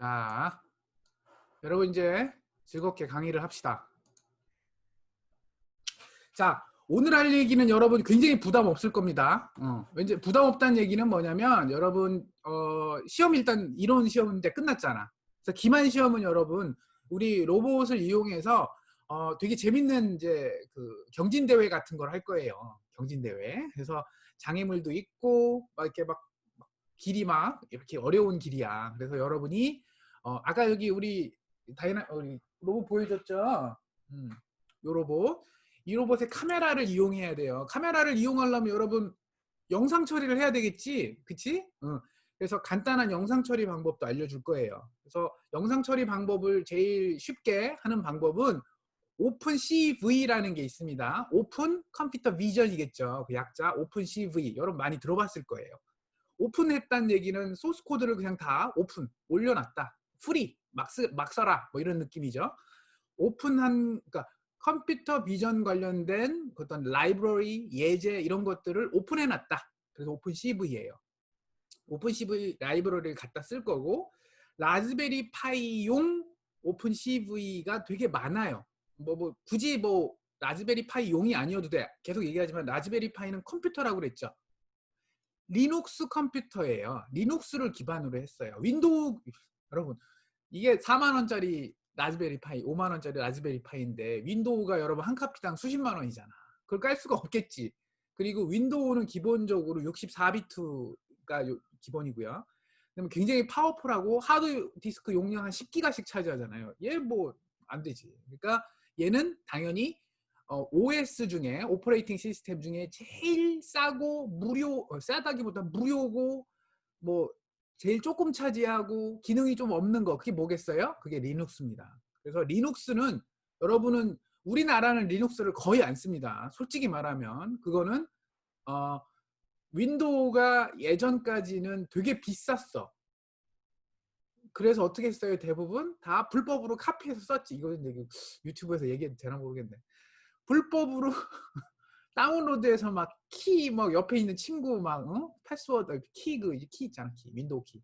자, 여러분 이제 즐겁게 강의를 합시다. 자, 오늘 할 얘기는 여러분 굉장히 부담 없을 겁니다. 왠지 부담 없다는 얘기는 뭐냐면 여러분 시험 일단 이론 시험인데 끝났잖아. 그래서 기말 시험은 여러분 우리 로봇을 이용해서 되게 재밌는 이제 그 경진 대회 같은 걸 할 거예요. 경진 대회. 그래서 장애물도 있고 막 이렇게 막 길이 막 이렇게 어려운 길이야. 그래서 여러분이 아까 여기 우리 우리 로봇 보여줬죠? 요 로봇. 이 로봇의 카메라를 이용해야 돼요. 카메라를 이용하려면 여러분 영상 처리를 해야 되겠지? 그치? 그래서 간단한 영상 처리 방법도 알려줄 거예요. 그래서 영상 처리 방법을 제일 쉽게 하는 방법은 오픈CV라는 게 있습니다. 오픈 컴퓨터 비전이겠죠. 그 약자 오픈CV. 여러분 많이 들어봤을 거예요. 오픈했다는 얘기는 소스 코드를 그냥 다 오픈 올려놨다. 프리 막 써라 뭐 이런 느낌이죠. 오픈한 그러니까 컴퓨터 비전 관련된 어떤 라이브러리 예제 이런 것들을 오픈해놨다. 그래서 오픈CV예요. 오픈CV 라이브러리를 갖다 쓸 거고 라즈베리 파이용 오픈CV가 되게 많아요. 뭐 굳이 뭐 라즈베리 파이 용이 아니어도 돼. 계속 얘기하지만 라즈베리 파이는 컴퓨터라고 그랬죠. 리눅스 컴퓨터예요. 리눅스를 기반으로 했어요. 윈도우 여러분 이게 4만 원짜리 라즈베리 파이, 5만 원짜리 라즈베리 파이인데 윈도우가 여러분 한 카피당 수십만 원이잖아. 그걸 깔 수가 없겠지. 그리고 윈도우는 기본적으로 64비트가 기본이고요. 그다음에 굉장히 파워풀하고 하드 디스크 용량 한 10기가씩 차지하잖아요. 얘 뭐 안 되지. 그러니까 얘는 당연히 OS 중에 오퍼레이팅 시스템 중에 제일 싸고 싸다기보다 무료고 뭐 제일 조금 차지하고 기능이 좀 없는 거 그게 뭐겠어요? 그게 리눅스입니다. 그래서 리눅스는 여러분은 우리나라는 리눅스를 거의 안 씁니다. 솔직히 말하면 그거는 윈도우가 예전까지는 되게 비쌌어. 그래서 어떻게 했어요? 대부분 다 불법으로 카피해서 썼지. 이거 유튜브에서 얘기해도 되나 모르겠네. 불법으로 다운로드해서 막 키 막 옆에 있는 친구 막 패스워드 키 있잖아. 키 윈도우 키.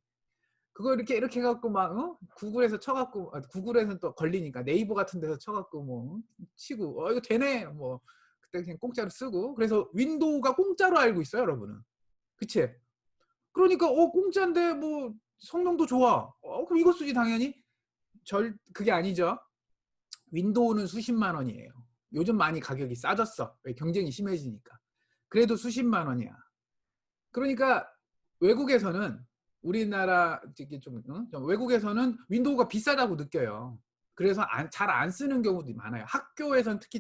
그거 이렇게 해갖고 막 구글에서 쳐갖고 구글에서는 또 걸리니까 네이버 같은 데서 쳐갖고 뭐 치고 이거 되네 뭐 그때 그냥 공짜로 쓰고 그래서 윈도우가 공짜로 알고 있어요 여러분은. 그치? 그러니까 공짜인데 뭐 성능도 좋아. 그럼 이거 쓰지 당연히. 그게 아니죠. 윈도우는 수십만 원이에요. 요즘 많이 가격이 싸졌어. 왜 경쟁이 심해지니까. 그래도 수십만 원이야. 그러니까 외국에서는 우리나라 외국에서는 윈도우가 비싸다고 느껴요. 그래서 잘 안 쓰는 경우도 많아요. 학교에서는 특히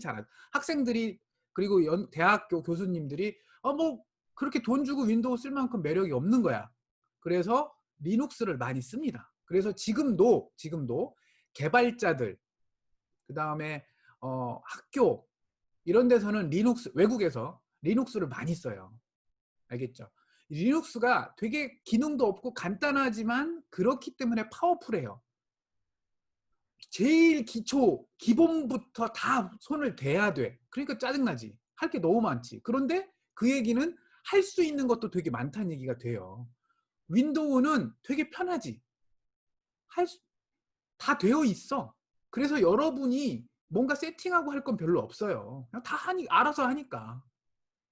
학생들이 그리고 대학교 교수님들이 뭐 그렇게 돈 주고 윈도우 쓸 만큼 매력이 없는 거야. 그래서 리눅스를 많이 씁니다. 그래서 지금도 개발자들 그 다음에 학교 이런 데서는 외국에서 리눅스를 많이 써요. 알겠죠? 리눅스가 되게 기능도 없고 간단하지만 그렇기 때문에 파워풀해요. 제일 기본부터 다 손을 대야 돼. 그러니까 짜증나지. 할 게 너무 많지. 그런데 그 얘기는 할 수 있는 것도 되게 많다는 얘기가 돼요. 윈도우는 되게 편하지. 다 되어 있어. 그래서 여러분이 뭔가 세팅하고 할 건 별로 없어요. 그냥 다 알아서 하니까.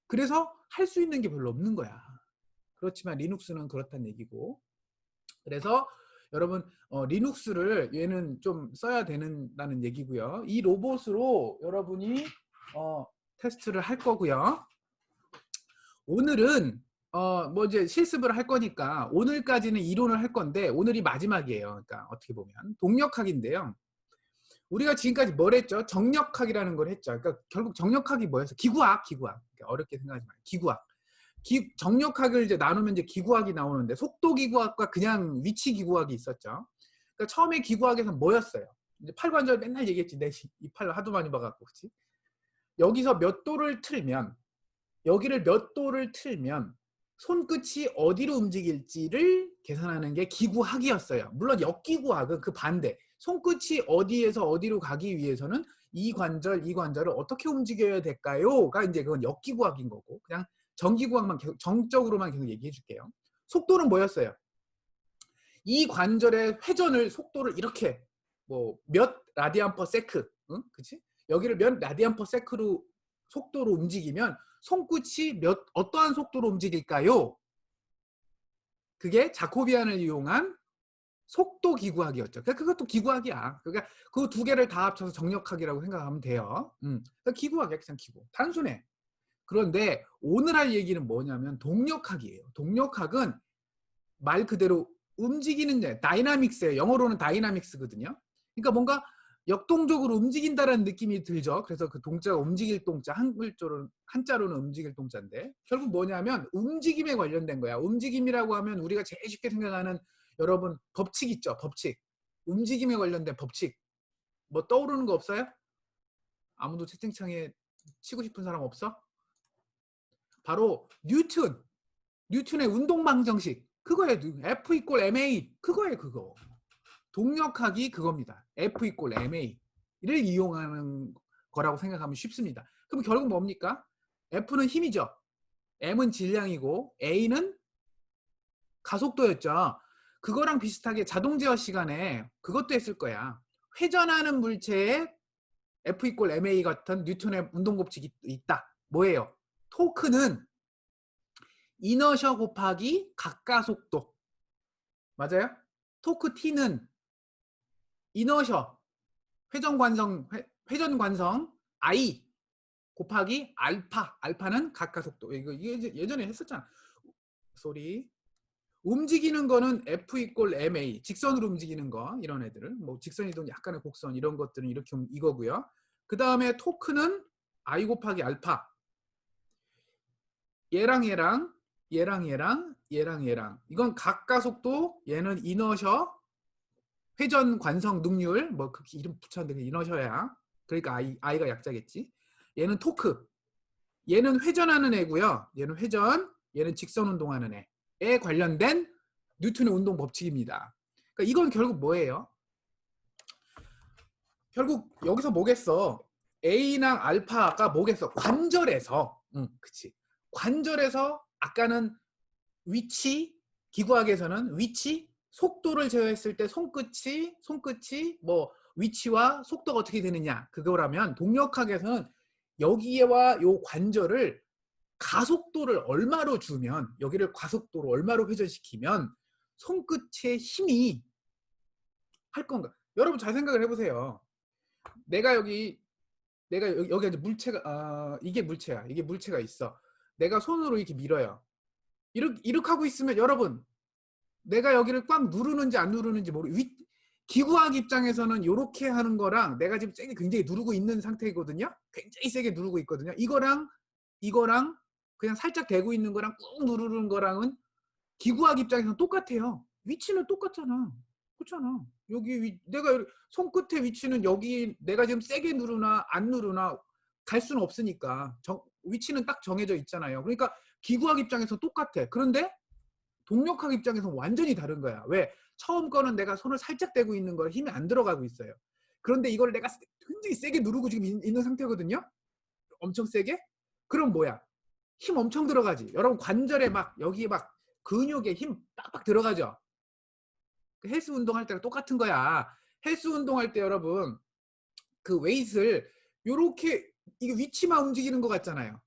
그래서 할 수 있는 게 별로 없는 거야. 그렇지만 리눅스는 그렇다는 얘기고. 그래서 여러분 리눅스를 얘는 좀 써야 된다는 얘기고요. 이 로봇으로 여러분이 테스트를 할 거고요. 오늘은 뭐 이제 실습을 할 거니까 오늘까지는 이론을 할 건데 오늘이 마지막이에요. 그러니까 어떻게 보면 동력학인데요. 우리가 지금까지 뭘 했죠? 정력학이라는 걸 했죠. 그러니까 결국 정력학이 뭐였어? 기구학. 어렵게 생각하지 마요. 기구학. 정력학을 이제 나누면 이제 기구학이 나오는데 속도 기구학과 그냥 위치 기구학이 있었죠. 그러니까 처음에 기구학에서는 뭐였어요? 이제 팔관절 맨날 얘기했지. 내 이 팔 하도 많이 봐갖고, 그렇지? 여기서 몇 도를 틀면 여기를 몇 도를 틀면 손끝이 어디로 움직일지를 계산하는 게 기구학이었어요. 물론 역기구학은 그 반대. 손끝이 어디에서 어디로 가기 위해서는 이 관절을 어떻게 움직여야 될까요?가 이제 그건 역기구학인 거고 그냥 정기구학만 정적으로만 계속 얘기해 줄게요. 속도는 뭐였어요? 이 관절의 회전을 속도를 이렇게 뭐 몇 라디안 퍼 세크, 응? 그치? 여기를 몇 라디안 퍼 세크로 속도로 움직이면 손끝이 어떠한 속도로 움직일까요? 그게 자코비안을 이용한 속도 기구학이었죠. 그러니까 그것도 기구학이야. 그러니까 그 두 개를 다 합쳐서 정력학이라고 생각하면 돼요. 그러니까 기구학이야, 그냥 기구. 단순해. 그런데 오늘 할 얘기는 뭐냐면 동력학이에요. 동력학은 말 그대로 움직이는 다이나믹스예요. 영어로는 다이나믹스거든요. 그러니까 뭔가 역동적으로 움직인다라는 느낌이 들죠. 그래서 그 동자가 움직일 동자, 한자로는 움직일 동자인데 결국 뭐냐면 움직임에 관련된 거야. 움직임이라고 하면 우리가 제일 쉽게 생각하는 여러분 법칙 있죠. 법칙. 움직임에 관련된 법칙. 뭐 떠오르는 거 없어요? 아무도 채팅창에 치고 싶은 사람 없어? 바로 뉴튼의 운동방정식. 그거예요. F 이퀄 ma. 그거예요. 그거. 동력학이 그겁니다. F 이퀄 ma를 이용하는 거라고 생각하면 쉽습니다. 그럼 결국 뭡니까? F는 힘이죠. M은 질량이고 A는 가속도였죠. 그거랑 비슷하게 자동 제어 시간에 그것도 했을 거야. 회전하는 물체에 F 이퀄 ma 같은 뉴턴의 운동 법칙이 있다. 뭐예요? 토크는 이너셔 곱하기 각가속도. 맞아요? 토크 T는 이너셔 회전관성 I 곱하기 알파. 알파는 각가속도. 이거 예전에 했었잖아. 소리. 움직이는 거는 F 이퀄 ma. 직선으로 움직이는 거. 이런 애들을. 뭐 직선 이동, 약간의 곡선 이런 것들은 이렇게 이거고요. 그 다음에 토크는 I 곱하기 알파. 얘랑 이건 각가속도, 얘는 이너셔 회전 관성 능률, 뭐 그렇게 이름 붙였는데 이너셔야. 그러니까 I가 약자겠지. 얘는 토크. 얘는 회전하는 애고요. 얘는 회전, 얘는 직선 운동하는 애에 관련된 뉴턴의 운동 법칙입니다. 그러니까 이건 결국 뭐예요? 결국 여기서 뭐겠어? A랑 알파가 뭐겠어? 관절에서, 그치. 관절에서 아까는 위치, 기구학에서는 위치, 속도를 제어했을 때 손끝이 뭐 위치와 속도가 어떻게 되느냐 그거라면 동력학에서는 여기와 요 관절을 가속도를 얼마로 주면, 여기를 가속도로 얼마로 회전시키면 손끝의 힘이 할 건가? 여러분 잘 생각을 해보세요. 내가 여기 이제 물체가 이게 물체야. 이게 물체가 있어. 내가 손으로 이렇게 밀어요. 이렇게 하고 있으면 여러분 내가 여기를 꽉 누르는지 안 누르는지 기구학 입장에서는 이렇게 하는 거랑 내가 지금 세게 굉장히 누르고 있는 상태이거든요. 굉장히 세게 누르고 있거든요. 이거랑 그냥 살짝 대고 있는 거랑 꾹 누르는 거랑은 기구학 입장에서는 똑같아요. 위치는 똑같잖아. 그렇잖아. 내가 손끝의 위치는 여기 내가 지금 세게 누르나 안 누르나 갈 수는 없으니까 위치는 딱 정해져 있잖아요. 그러니까 기구학 입장에서 똑같아. 그런데 동력학 입장에서는 완전히 다른 거야. 왜? 처음 거는 내가 손을 살짝 대고 있는 거에 힘이 안 들어가고 있어요. 그런데 이걸 내가 굉장히 세게 누르고 지금 있는 상태거든요. 엄청 세게? 그럼 뭐야? 힘 엄청 들어가지. 여러분 관절에 막 여기에 막 근육에 힘 빡빡 들어가죠. 헬스 운동할 때랑 똑같은 거야. 헬스 운동할 때 여러분 그 웨이트를 요렇게 이게 위치만 움직이는 것 같잖아요.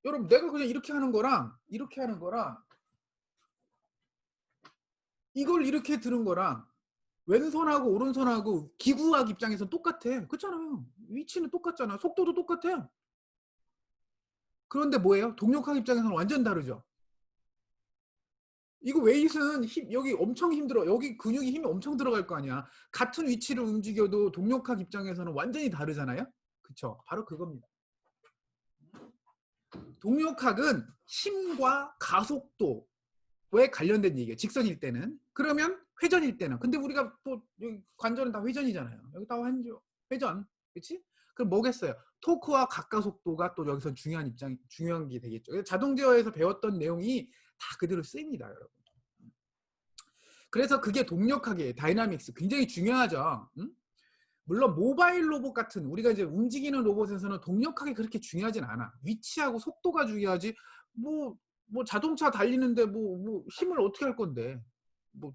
여러분 내가 그냥 이렇게 하는 거랑 이걸 이렇게 들은 거랑 왼손하고 오른손하고 기구학 입장에서는 똑같아. 그렇잖아요. 위치는 똑같잖아. 속도도 똑같아. 그런데 뭐예요? 동력학 입장에서는 완전 다르죠. 이거 웨이트는 여기 엄청 힘들어. 여기 근육이 힘이 엄청 들어갈 거 아니야. 같은 위치를 움직여도 동력학 입장에서는 완전히 다르잖아요. 그쵸? 바로 그겁니다. 동력학은 힘과 가속도에 관련된 얘기예요. 직선일 때는. 그러면 회전일 때는. 근데 우리가 또 여기 관절은 다 회전이잖아요. 여기 다 회전. 그렇지? 그럼 뭐겠어요? 토크와 각가속도가 또 여기서 중요한 게 되겠죠. 자동 제어에서 배웠던 내용이 다 그대로 쓰입니다, 여러분. 그래서 그게 동력학이에요. 다이나믹스. 굉장히 중요하죠. 응? 물론 모바일 로봇 같은 우리가 이제 움직이는 로봇에서는 동력학이 그렇게 중요하진 않아. 위치하고 속도가 중요하지. 뭐 자동차 달리는데 뭐 힘을 어떻게 할 건데. 뭐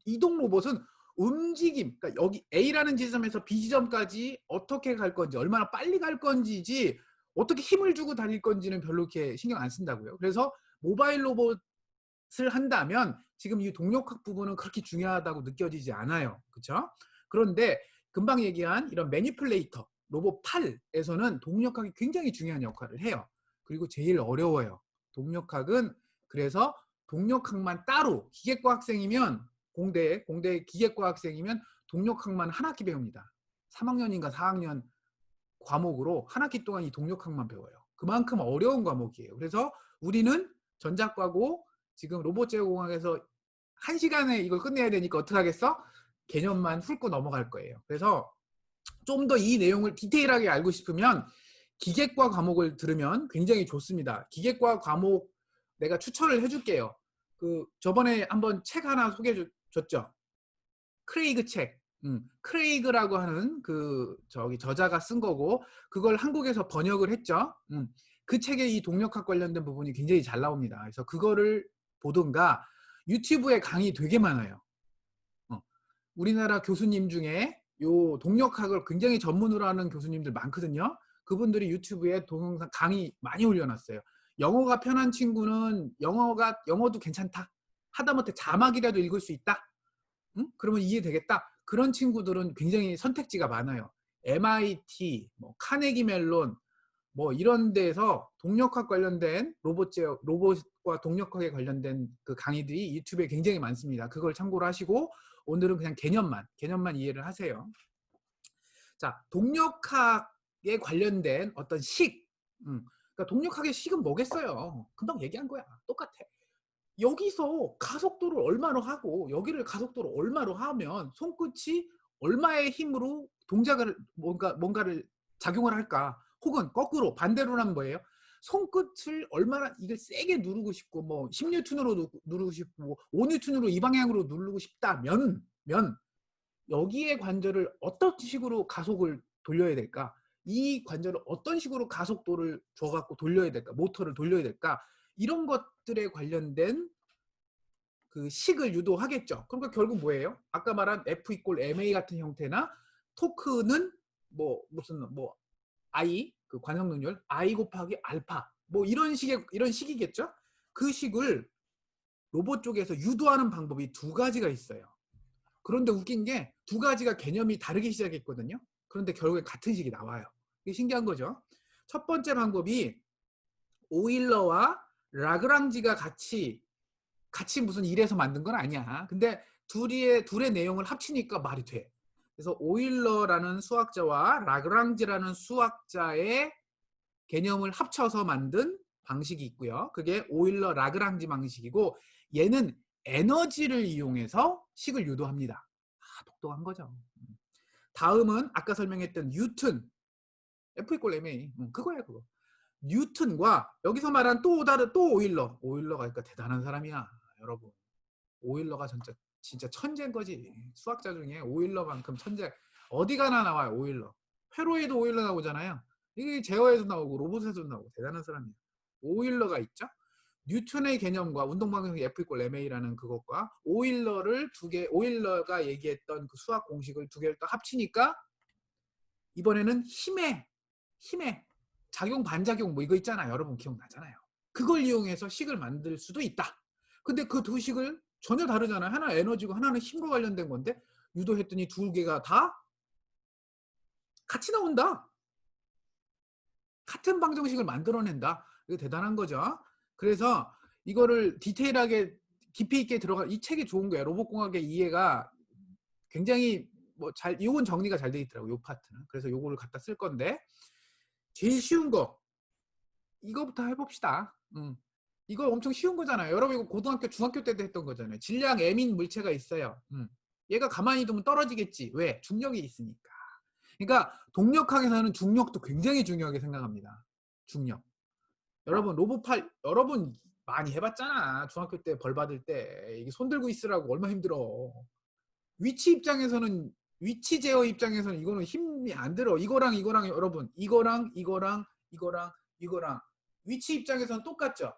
이동 로봇은 움직임, 그러니까 여기 A라는 지점에서 B 지점까지 어떻게 갈 건지, 얼마나 빨리 갈 건지지 어떻게 힘을 주고 달릴 건지는 별로 이렇게 신경 안 쓴다고요. 그래서 모바일 로봇을 한다면 지금 이 동력학 부분은 그렇게 중요하다고 느껴지지 않아요. 그렇죠? 그런데 금방 얘기한 이런 매니플레이터 로봇 팔에서는 동력학이 굉장히 중요한 역할을 해요. 그리고 제일 어려워요. 동력학은. 그래서 동력학만 따로 기계과학생이면 공대 기계과학생이면 동력학만 한 학기 배웁니다. 3학년인가 4학년 과목으로 한 학기 동안 이 동력학만 배워요. 그만큼 어려운 과목이에요. 그래서 우리는 전자과고 지금 로봇제어공학에서 1시간에 이걸 끝내야 되니까 어떡하겠어? 개념만 훑고 넘어갈 거예요. 그래서 좀 더 이 내용을 디테일하게 알고 싶으면 기계과 과목을 들으면 굉장히 좋습니다. 기계과 과목 내가 추천을 해줄게요. 그 저번에 한번 책 하나 소개해 줬죠. 크레이그 책. 크레이그라고 하는 그 저기 저자가 쓴 거고 그걸 한국에서 번역을 했죠. 그 책에 이 동력학 관련된 부분이 굉장히 잘 나옵니다. 그래서 그거를 보든가 유튜브에 강의 되게 많아요. 우리나라 교수님 중에 요 동력학을 굉장히 전문으로 하는 교수님들 많거든요. 그분들이 유튜브에 동영상 강의 많이 올려놨어요. 영어가 편한 친구는 영어도 괜찮다. 하다못해 자막이라도 읽을 수 있다. 응? 그러면 이해되겠다. 그런 친구들은 굉장히 선택지가 많아요. MIT, 뭐 카네기 멜론, 뭐 이런 데서 동력학 관련된 로봇과 동력학에 관련된 그 강의들이 유튜브에 굉장히 많습니다. 그걸 참고로 하시고 오늘은 그냥 개념만 이해를 하세요. 자, 동력학에 관련된 어떤 식. 그러니까 동력학의 식은 뭐겠어요? 금방 얘기한 거야. 똑같아. 여기서 가속도를 얼마로 하고 여기를 가속도를 얼마로 하면 손끝이 얼마의 힘으로 동작을 뭔가를 작용을 할까? 혹은 거꾸로 반대로는 뭐예요? 손끝을 얼마나 이걸 세게 누르고 싶고 뭐 10뉴턴으로 누르고 싶고 5뉴턴으로 이 방향으로 누르고 싶다면 여기에 관절을 어떤 식으로 가속을 돌려야 될까? 이 관절을 어떤 식으로 가속도를 줘갖고 돌려야 될까? 모터를 돌려야 될까? 이런 것들에 관련된 그 식을 유도하겠죠. 그러니까 결국 뭐예요? 아까 말한 F = MA 같은 형태나 토크는 뭐 무슨 뭐 I 그 관성 능률 I 곱하기 알파 뭐 이런 식이겠죠. 그 식을 로봇 쪽에서 유도하는 방법이 두 가지가 있어요. 그런데 웃긴 게 두 가지가 개념이 다르게 시작했거든요. 그런데 결국에 같은 식이 나와요. 이게 신기한 거죠. 첫 번째 방법이 오일러와 라그랑지가 같이 무슨 일에서 만든 건 아니야. 근데 둘의 내용을 합치니까 말이 돼. 그래서 오일러라는 수학자와 라그랑지라는 수학자의 개념을 합쳐서 만든 방식이 있고요. 그게 오일러 라그랑지 방식이고 얘는 에너지를 이용해서 식을 유도합니다. 똑똑한 거죠. 다음은 아까 설명했던 뉴턴 F = ma 그거야 그거. 뉴턴과 여기서 말한 또 오일러가 그러니까 대단한 사람이야 여러분. 오일러가 진짜 천재인 거지. 수학자 중에 오일러만큼 천재 어디 가나 나와요. 오일러. 회로에도 오일러 나오잖아요. 이게 제어에도 나오고 로봇에도 나오고 대단한 사람이에요. 오일러가 있죠. 뉴턴의 개념과 운동방정식 F = ma라는 그것과 오일러가 얘기했던 그 수학 공식을 두 개를 또 합치니까 이번에는 힘의 작용 반작용 뭐 이거 있잖아요. 여러분 기억나잖아요. 그걸 이용해서 식을 만들 수도 있다. 근데 그 두 식을 전혀 다르잖아요. 하나 에너지고 하나는 힘과 관련된 건데 유도했더니 두 개가 다 같이 나온다. 같은 방정식을 만들어낸다. 이거 대단한 거죠. 그래서 이거를 디테일하게 깊이 있게 이 책이 좋은 거예요. 로봇공학의 이해가 굉장히 요건 정리가 잘 돼 있더라고요. 요 파트는. 그래서 요거를 갖다 쓸 건데 제일 쉬운 거 이거부터 해봅시다. 이거 엄청 쉬운 거잖아요. 여러분 이거 고등학교 중학교 때도 했던 거잖아요. 질량 M인 물체가 있어요. 얘가 가만히 두면 떨어지겠지. 왜? 중력이 있으니까. 그러니까 동력학에서는 중력도 굉장히 중요하게 생각합니다. 중력. 여러분 여러분 많이 해봤잖아. 중학교 때 벌 받을 때 이게 손 들고 있으라고 얼마나 힘들어. 위치 제어 입장에서는 이거는 힘이 안 들어. 이거랑 여러분 이거랑 위치 입장에서는 똑같죠.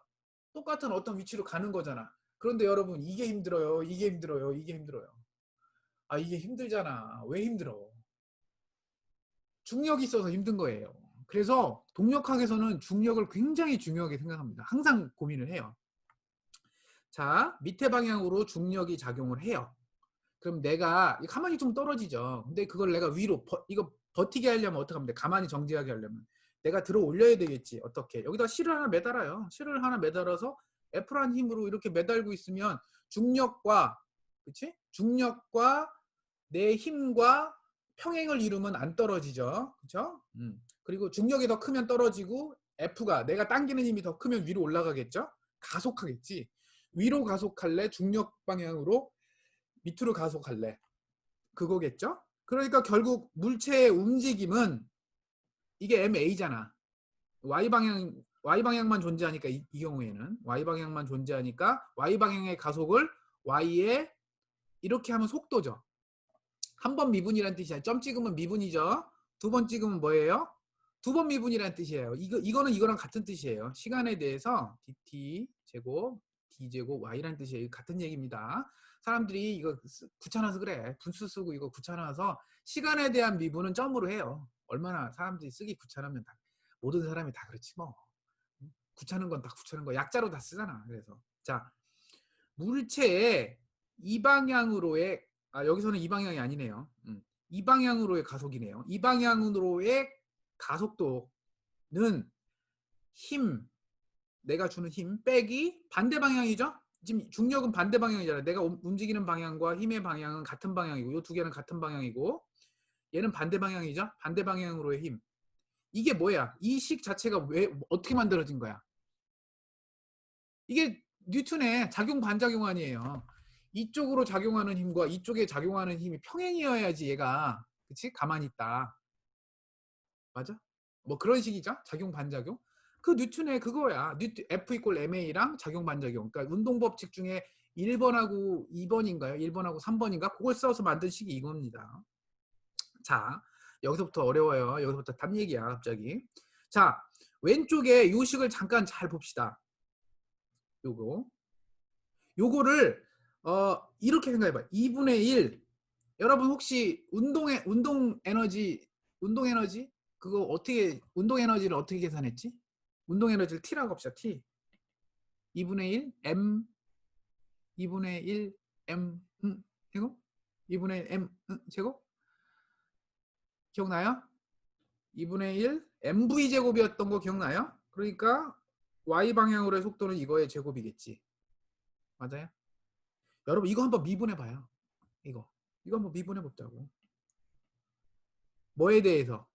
똑같은 어떤 위치로 가는 거잖아. 그런데 여러분 이게 힘들어요. 이게 힘들어요. 이게 힘들어요. 아 이게 힘들잖아. 왜 힘들어? 중력이 있어서 힘든 거예요. 그래서 동력학에서는 중력을 굉장히 중요하게 생각합니다. 항상 고민을 해요. 자, 밑에 방향으로 중력이 작용을 해요. 그럼 내가 가만히 좀 떨어지죠. 근데 그걸 내가 위로 이거 버티게 하려면 어떻게 하면 돼? 가만히 정지하게 하려면 내가 들어 올려야 되겠지. 어떻게? 여기다 실을 하나 매달아요. 실을 하나 매달아서 F라는 힘으로 이렇게 매달고 있으면 중력과 그치? 중력과 내 힘과 평행을 이루면 안 떨어지죠. 그렇죠? 그리고 중력이 더 크면 떨어지고 F가 내가 당기는 힘이 더 크면 위로 올라가겠죠? 가속하겠지. 위로 가속할래? 중력 방향으로 밑으로 가속할래? 그거겠죠? 그러니까 결국 물체의 움직임은 이게 MA잖아. Y방향만 존재하니까 이 경우에는 Y방향만 존재하니까 Y방향의 가속을 Y에 이렇게 하면 속도죠. 한 번 미분이란 뜻이야. 점 찍으면 미분이죠. 두 번 찍으면 뭐예요? 두 번 미분이란 뜻이에요. 이거는 이거랑 같은 뜻이에요. 시간에 대해서 dt 제곱 d 제곱 y라는 뜻이에요. 같은 얘기입니다. 사람들이 이거 귀찮아서 그래. 분수 쓰고 이거 귀찮아서 시간에 대한 미분은 점으로 해요. 얼마나 사람들이 쓰기 귀찮으면 다 모든 사람이 다 그렇지 뭐. 귀찮은 건 다 귀찮은 거 약자로 다 쓰잖아. 그래서 자 물체의 이 방향으로의 여기서는 이 방향이 아니네요. 이 방향으로의 가속이네요. 이 방향으로의 가속도는 힘, 내가 주는 힘 빼기 반대 방향이죠. 지금 중력은 반대 방향이잖아요. 내가 움직이는 방향과 힘의 방향은 같은 방향이고 이 두 개는 같은 방향이고 얘는 반대 방향이죠. 반대 방향으로의 힘. 이게 뭐야? 이 식 자체가 왜 어떻게 만들어진 거야? 이게 뉴턴의 작용 반작용 아니에요. 이쪽으로 작용하는 힘과 이쪽에 작용하는 힘이 평행이어야지 얘가 그치? 가만히 있다. 맞아? 뭐 그런 식이죠. 작용 반작용. 그 뉴턴의 그거야. F 이퀄 MA랑 작용 반작용. 그러니까 운동 법칙 중에 1번하고 2번인가요? 1번하고 3번인가? 그걸 써서 만든 식이 이겁니다. 자, 여기서부터 어려워요. 여기서부터 답 얘기야, 갑자기. 자, 왼쪽에 요 식을 잠깐 잘 봅시다. 요거를 이렇게 생각해 봐요. 2분의 1. 여러분 혹시 운동 에너지 그거 어떻게 운동 에너지를 어떻게 계산했지? 운동 에너지를 T라고 합시다. T. 2분의 1 M 2분의 1 M 제곱? 2분의 1 M 제곱? 기억나요? 2분의 1 mv 제곱이었던 거 기억나요? 그러니까 y 방향으로의 속도는 이거의 제곱이겠지. 맞아요? 여러분 이거 한번 미분해 봐요. 이거 한번 미분해 보자고. 뭐에 대해서?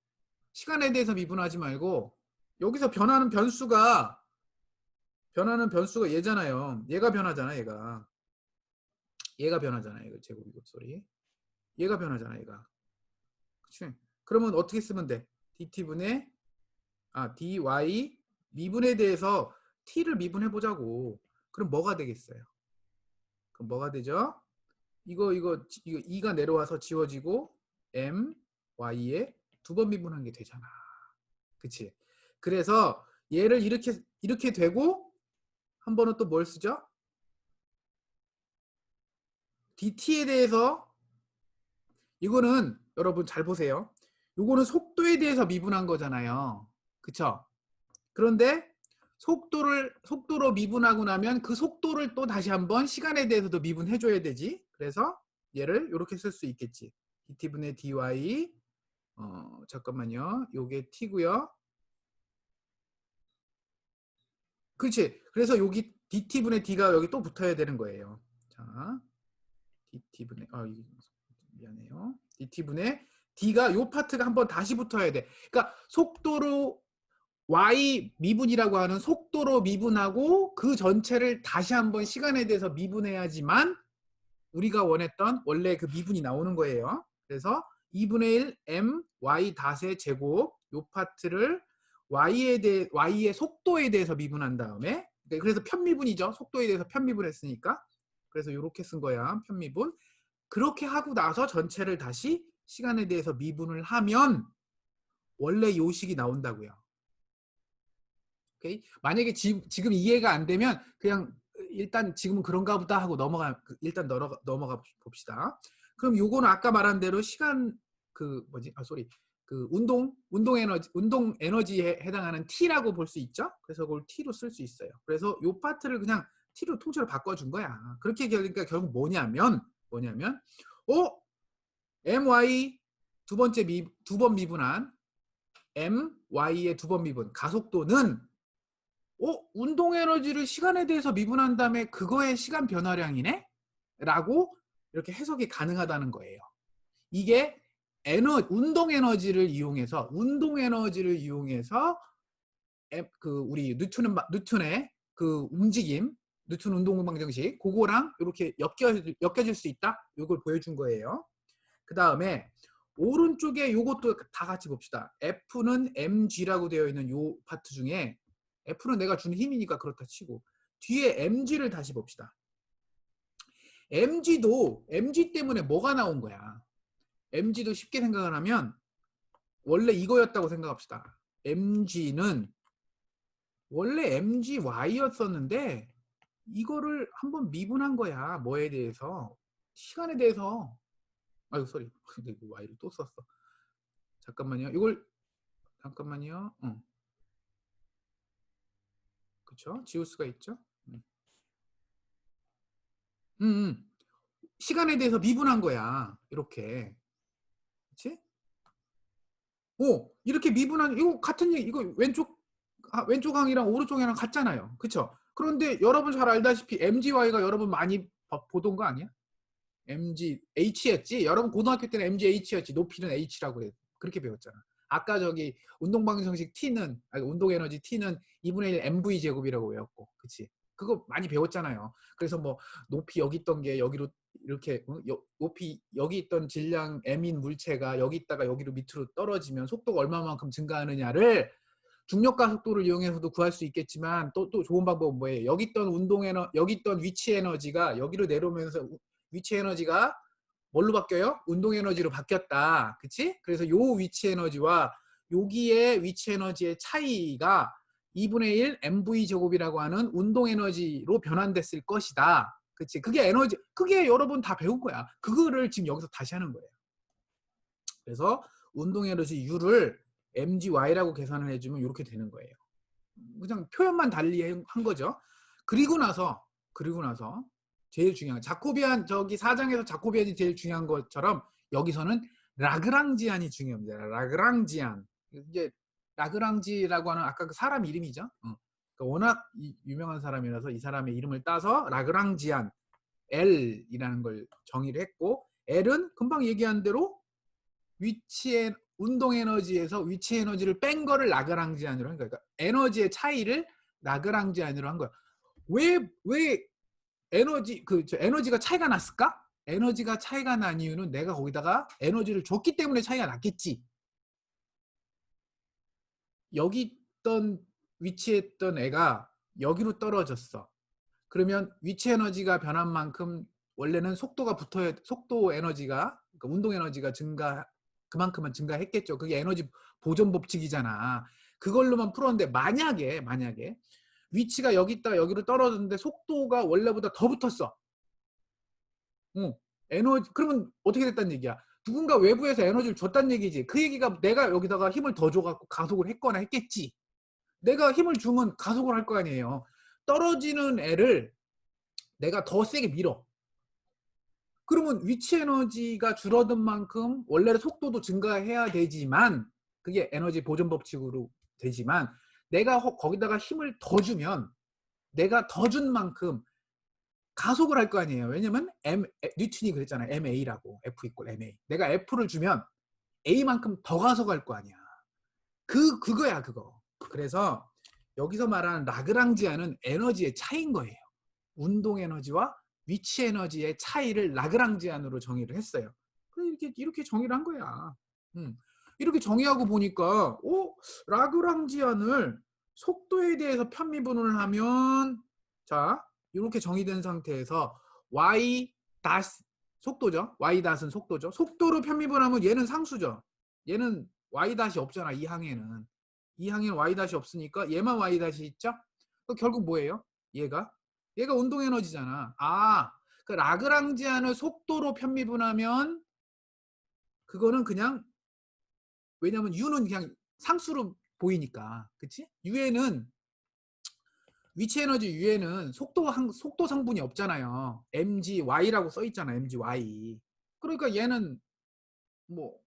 시간에 대해서 미분하지 말고 여기서 변하는 변수가 얘잖아요. 얘가 변하잖아. 얘가 변하잖아. 이거 제곱 이거 소리. 얘가 변하잖아. 얘가. 그치? 그러면 어떻게 쓰면 돼? dt분의 dy 미분에 대해서 t를 미분해 보자고. 그럼 뭐가 되겠어요? 그럼 뭐가 되죠? 이거 2가 내려와서 지워지고 m y에 두 번 미분한 게 되잖아. 그치? 그래서 얘를 이렇게 되고 한 번은 또 뭘 쓰죠? dt에 대해서 이거는 여러분 잘 보세요. 이거는 속도에 대해서 미분한 거잖아요. 그쵸? 그런데 속도로 미분하고 나면 그 속도를 또 다시 한번 시간에 대해서도 미분해 줘야 되지. 그래서 얘를 이렇게 쓸 수 있겠지. dt분의 dy 잠깐만요. 요게 t고요. 그렇지. 그래서 여기 dt분의 d가 여기 또 붙어야 되는 거예요. 자, dt분의 미안해요. dt분의 d가 요 파트가 한번 다시 붙어야 돼. 그러니까 속도로 y 미분이라고 하는 속도로 미분하고 그 전체를 다시 한번 시간에 대해서 미분해야지만 우리가 원했던 원래 그 미분이 나오는 거예요. 그래서 2분의 1 m y 닷의 제곱 요 파트를 y의 속도에 대해서 미분한 다음에 그래서 편미분이죠. 속도에 대해서 편미분했으니까. 그래서 이렇게 쓴 거야. 편미분. 그렇게 하고 나서 전체를 다시 시간에 대해서 미분을 하면 원래 요식이 나온다고요. 오케이? 만약에 지금 이해가 안 되면 그냥 일단 지금은 그런가 보다 하고 일단 넘어가 봅시다. 그럼 요거는 아까 말한 대로 시간 운동 에너지에 해당하는 T라고 볼 수 있죠. 그래서 그걸 T로 쓸 수 있어요. 그래서 요 파트를 그냥 T로 통째로 바꿔준 거야. 그렇게 그러니까 결국 뭐냐면 MY 두 번 미분한 MY의 두 번 미분 가속도는 운동 에너지를 시간에 대해서 미분한 다음에 그거의 시간 변화량이네? 라고 이렇게 해석이 가능하다는 거예요. 이게 운동 에너지를 이용해서 우리 뉴턴의 그 움직임, 뉴턴 운동 방정식 그거랑 이렇게 엮여질 수 있다. 이걸 보여준 거예요. 그 다음에 오른쪽에 요것도 다 같이 봅시다. F는 mg라고 되어 있는 요 파트 중에 F는 내가 준 힘이니까 그렇다 치고 뒤에 mg를 다시 봅시다. mg 때문에 뭐가 나온 거야? mg도 쉽게 생각을 하면 원래 이거였다고 생각합시다. mg는 원래 mgy였었는데 이거를 한번 미분한 거야. 뭐에 대해서? 시간에 대해서. 아유 쏘리. 근데 이거 y를 또 썼어. 잠깐만요. 잠깐만요. 그쵸? 지울 수가 있죠? 시간에 대해서 미분한 거야. 이렇게. 그치? 이렇게 미분한, 이거 같은 얘기, 이거 왼쪽 항이랑 오른쪽 항이랑 같잖아요. 그쵸? 그런데 여러분 잘 알다시피 MGY가 여러분 많이 보던 거 아니야? MGH였지? 여러분 고등학교 때는 MGH였지. 높이는 H라고 해. 그렇게 배웠잖아. 아까 저기 운동방정식 T는, 운동에너지 T는 2분의 1 MV 제곱이라고 외웠고. 그치? 그거 많이 배웠잖아요. 그래서 뭐 높이 여기 있던 게 여기로 이렇게 높이 여기 있던 질량 M인 물체가 여기 있다가 여기로 밑으로 떨어지면 속도가 얼마만큼 증가하느냐를 중력가 속도를 이용해서도 구할 수 있겠지만 또 좋은 방법은 뭐예요? 여기 있던 위치 에너지가 여기로 내려오면서 위치 에너지가 뭘로 바뀌어요? 운동 에너지로 바뀌었다. 그치? 그래서 요 위치 에너지와 여기에 위치 에너지의 차이가 2분의 1 mv 제곱이라고 하는 운동 에너지로 변환됐을 것이다. 그치? 그게 여러분 다 배운 거야. 그거를 지금 여기서 다시 하는 거예요. 그래서 운동 에너지 U를 mgy라고 계산을 해주면 이렇게 되는 거예요. 그냥 표현만 달리 한 거죠. 그리고 나서 제일 중요한 저기 4장에서 자코비안이 제일 중요한 것처럼 여기서는 라그랑지안이 중요합니다. 라그랑지안. 이제 라그랑지라고 하는 아까 그 사람 이름이죠. 그러니까 워낙 유명한 사람이라서 이 사람의 이름을 따서 라그랑지안 L이라는 걸 정의를 했고, L은 금방 얘기한 대로 운동 에너지에서 위치 에너지를 뺀 거를 라그랑지안으로 한 거야. 그러니까 에너지의 차이를 라그랑지안으로 한 거야. 왜 에너지가 차이가 났을까? 에너지가 차이가 난 이유는 내가 거기다가 에너지를 줬기 때문에 차이가 났겠지. 여기 있던 위치에 있던 애가 여기로 떨어졌어. 그러면 위치 에너지가 변한 만큼 원래는 속도 에너지가, 그러니까 운동 에너지가 그만큼은 증가했겠죠. 그게 에너지 보존 법칙이잖아. 그걸로만 풀었는데 만약에 위치가 여기 있다 여기로 떨어졌는데 속도가 원래보다 더 붙었어. 그러면 어떻게 됐다는 얘기야? 누군가 외부에서 에너지를 줬다는 얘기지. 그 얘기가 내가 여기다가 힘을 더 줘갖고 가속을 했거나 했겠지. 내가 힘을 주면 가속을 할 거 아니에요. 떨어지는 애를 내가 더 세게 밀어. 그러면 위치 에너지가 줄어든 만큼 원래는 속도도 증가해야 되지만, 그게 에너지 보존 법칙으로 되지만, 내가 거기다가 힘을 더 주면 내가 더 준 만큼 가속을 할 거 아니에요. 왜냐면 뉴턴이 그랬잖아요. MA라고. F = MA. 내가 F를 주면 A만큼 더 가속할 거 아니야. 그거야 그거. 그래서 여기서 말하는 라그랑지안은 에너지의 차이인 거예요. 운동 에너지와 위치 에너지의 차이를 라그랑지안으로 정의를 했어요. 이렇게 정의를 한 거야. 이렇게 정의하고 보니까 라그랑지안을 속도에 대해서 편미분을 하면, 자 이렇게 정의된 상태에서 y 속도죠. y-은 속도죠. 속도로 편미분하면 얘는 상수죠. 얘는 y- 없잖아. 이 항에는 y- 없으니까 얘만 y- 있죠. 결국 뭐예요? 얘가 얘가 운동 에너지잖아. 아, 그 라그랑지안을 속도로 편미분하면 그거는 그냥, 왜냐면 U는 그냥 상수로 보이니까. 그치? U에는 위치 에너지 U에는 속도 성분이 없잖아요. mgy라고 써 있잖아. mgy. 그러니까 얘는 뭐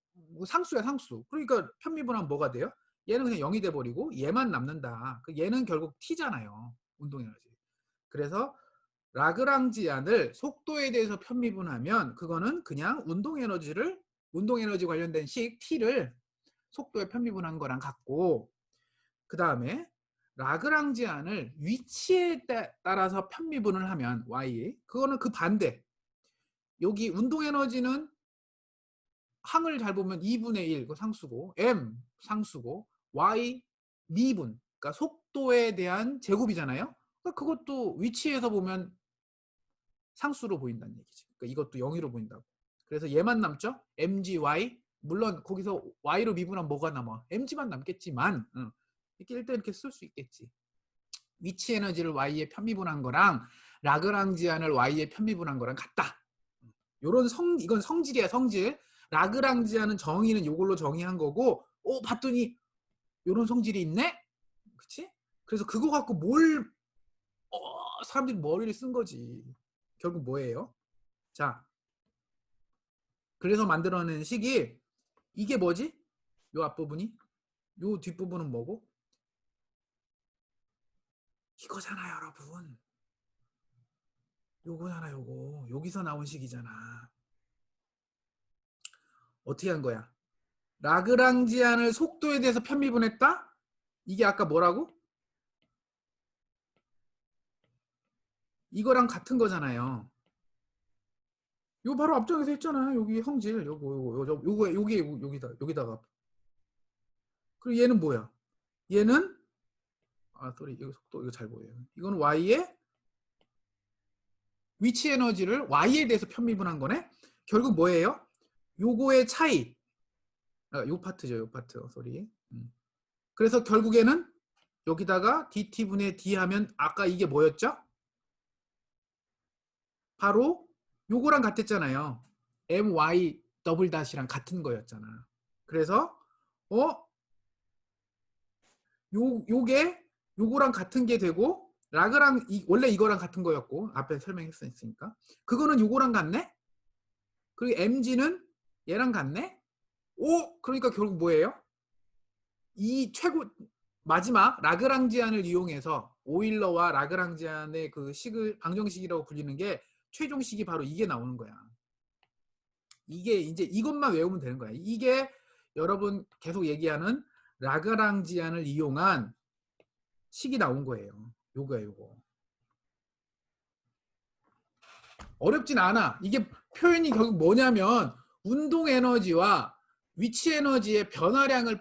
상수야, 상수. 그러니까 편미분하면 뭐가 돼요? 얘는 그냥 0이 돼 버리고 얘만 남는다. 얘는 결국 t잖아요. 운동 에너지. 그래서 라그랑지안을 속도에 대해서 편미분하면 그거는 그냥 운동 에너지 관련된 식 t를 속도에 편미분한 거랑 같고, 그 다음에 라그랑지안을 위치에 따라서 편미분을 하면 y, 그거는 그 반대. 여기 운동 에너지는 항을 잘 보면 2분의 1, 그 상수고, m 상수고, y 미분, 그러니까 속도에 대한 제곱이잖아요. 그러니까 그것도 위치에서 보면 상수로 보인다는 얘기지. 그러니까 이것도 0으로 보인다고. 그래서 얘만 남죠. mgy. 물론 거기서 y로 미분하면 뭐가 남아? mg만 남겠지만, 이렇게 일단 이렇게 쓸 수 있겠지. 위치 에너지를 y에 편미분한 거랑 라그랑지안을 y에 편미분한 거랑 같다. 이건 성질이야, 성질. 라그랑지안은 정의는 이걸로 정의한 거고, 봤더니 이런 성질이 있네? 그치? 그래서 그거 갖고 사람들이 머리를 쓴 거지. 결국 뭐예요? 자, 그래서 만들어낸 식이, 이게 뭐지? 요 앞부분이? 요 뒷부분은 뭐고? 이거잖아요, 여러분. 요거잖아, 요거. 여기서 나온 식이잖아. 어떻게 한 거야? 라그랑지안을 속도에 대해서 편미분했다? 이게 아까 뭐라고? 이거랑 같은 거잖아요. 요 바로 앞쪽에서 했잖아요. 여기 성질. 요거 여기다가. 그리고 얘는 뭐야? 얘는 이거 속도 이거 잘 보여요. 이건 y의 위치 에너지를 y에 대해서 편미분한 거네. 결국 뭐예요? 요거의 차이. 요 파트죠. 요 파트. 소리. 그래서 결국에는 여기다가 dt분의 d 하면 아까 이게 뭐였죠? 바로 요거랑 같았잖아요. my 더블 닷이랑 같은 거였잖아. 그래서 요게 요거랑 같은 게 되고, 라그랑 원래 이거랑 같은 거였고 앞에 설명했으니까 그거는 요거랑 같네. 그리고 mg는 얘랑 같네. 그러니까 결국 뭐예요? 이 최고 마지막 라그랑지안을 이용해서 오일러와 라그랑지안의 그 식을 방정식이라고 불리는 게 최종식이 바로 이게 나오는 거야. 이게 이제 이것만 외우면 되는 거야. 이게 여러분 계속 얘기하는 라그랑지안을 이용한 식이 나온 거예요. 요거야, 요거. 어렵진 않아. 이게 표현이 결국 뭐냐면 운동 에너지와 위치 에너지의 변화량의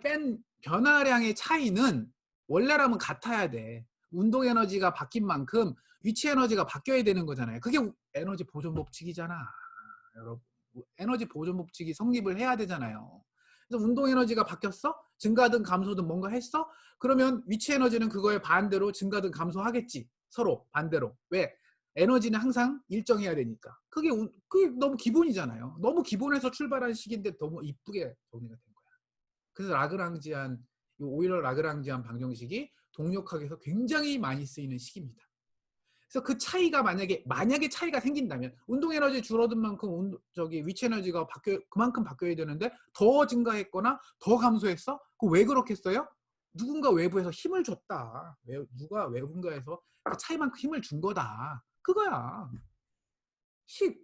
차이는 원래라면 같아야 돼. 운동 에너지가 바뀐 만큼 위치 에너지가 바뀌어야 되는 거잖아요. 그게 에너지 보존 법칙이잖아. 여러분, 에너지 보존 법칙이 성립을 해야 되잖아요. 그래서 운동 에너지가 바뀌었어? 증가든 감소든 뭔가 했어? 그러면 위치 에너지는 그거에 반대로 증가든 감소하겠지. 서로 반대로. 왜? 에너지는 항상 일정해야 되니까. 그게 너무 기본이잖아요. 너무 기본에서 출발한 식인데 너무 이쁘게 정리가 된 거야. 그래서 오일러 라그랑지안 방정식이 동력학에서 굉장히 많이 쓰이는 식입니다. 그래서 그 차이가 만약에 차이가 생긴다면 운동 에너지 줄어든 만큼 위치 에너지가 그만큼 바뀌어야 되는데 더 증가했거나 더 감소했어? 그 왜 그렇겠어요? 누군가 외부에서 힘을 줬다. 누가 외부인가에서 그 차이만큼 힘을 준 거다. 그거야.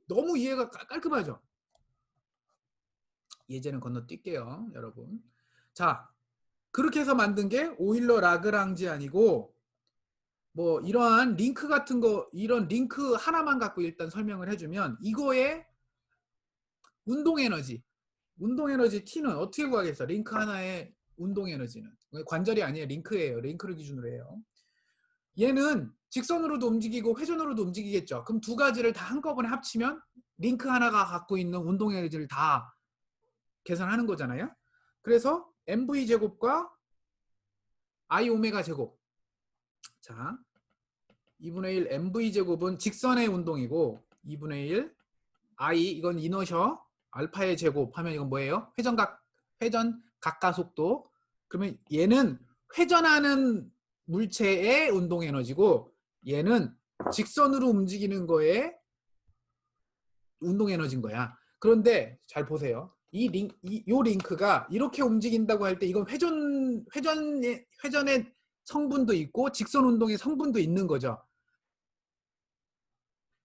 너무 이해가 깔끔하죠? 예제는 건너뛸게요, 여러분. 자, 그렇게 해서 만든 게 오일러 라그랑지안이고, 뭐 이러한 링크 같은 거, 이런 링크 하나만 갖고 일단 설명을 해주면, 이거의 운동 에너지 T는 어떻게 구하겠어? 링크 하나의 운동 에너지는 관절이 아니에요. 링크예요. 링크를 기준으로 해요. 얘는 직선으로도 움직이고 회전으로도 움직이겠죠. 그럼 두 가지를 다 한꺼번에 합치면 링크 하나가 갖고 있는 운동 에너지를 다 계산하는 거잖아요. 그래서 mv 제곱과 i 오메가 제곱. 자, 2분의 1 mv 제곱은 직선의 운동이고 2분의 1 I 이건 이너셔 알파의 제곱 하면 이건 뭐예요? 회전 각가속도. 그러면 얘는 회전하는 물체의 운동 에너지고 얘는 직선으로 움직이는 거에 운동 에너지인 거야. 그런데 잘 보세요. 요 링크가 이렇게 움직인다고 할 때 이건 회전의 성분도 있고 직선 운동의 성분도 있는 거죠.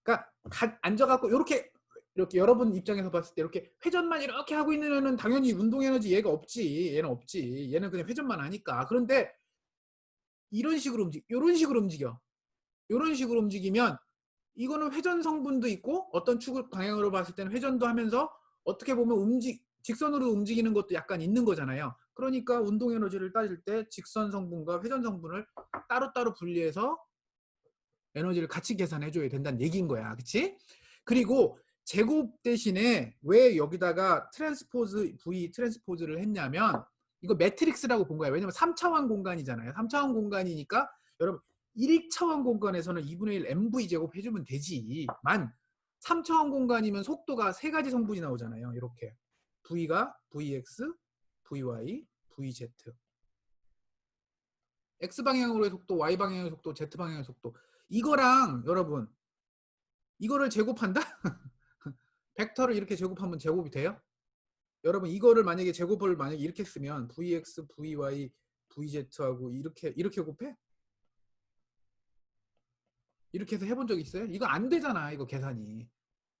그러니까 앉아갖고 이렇게 여러분 입장에서 봤을 때 이렇게 회전만 이렇게 하고 있는 애는 당연히 운동 에너지 얘가 없지. 얘는 없지. 얘는 그냥 회전만 하니까. 그런데 이런 식으로 이런 식으로 움직여. 이런 식으로 움직이면 이거는 회전 성분도 있고 어떤 축을 방향으로 봤을 때는 회전도 하면서 어떻게 보면 직선으로 움직이는 것도 약간 있는 거잖아요. 그러니까 운동 에너지를 따질 때 직선 성분과 회전 성분을 따로따로 분리해서 에너지를 같이 계산해 줘야 된다는 얘기인 거야. 그치? 그리고 제곱 대신에 왜 여기다가 V 트랜스포즈를 했냐면 이거 매트릭스라고 본 거야. 왜냐면 3차원 공간이잖아요. 3차원 공간이니까 여러분 1차원 공간에서는 2분의 1 mv 제곱 해주면 되지만 3차원 공간이면 속도가 세 가지 성분이 나오잖아요. 이렇게 V가 Vx, Vy, Vz. X방향으로의 속도, Y방향의 속도, Z방향의 속도. 이거랑 여러분 이거를 제곱한다? 벡터를 이렇게 제곱하면 제곱이 돼요? 여러분 이거를 만약에 제곱을 만약에 이렇게 쓰면 Vx, Vy, Vz하고 이렇게 곱해? 이렇게 해서 해본 적 있어요? 이거 안 되잖아. 이거 계산이.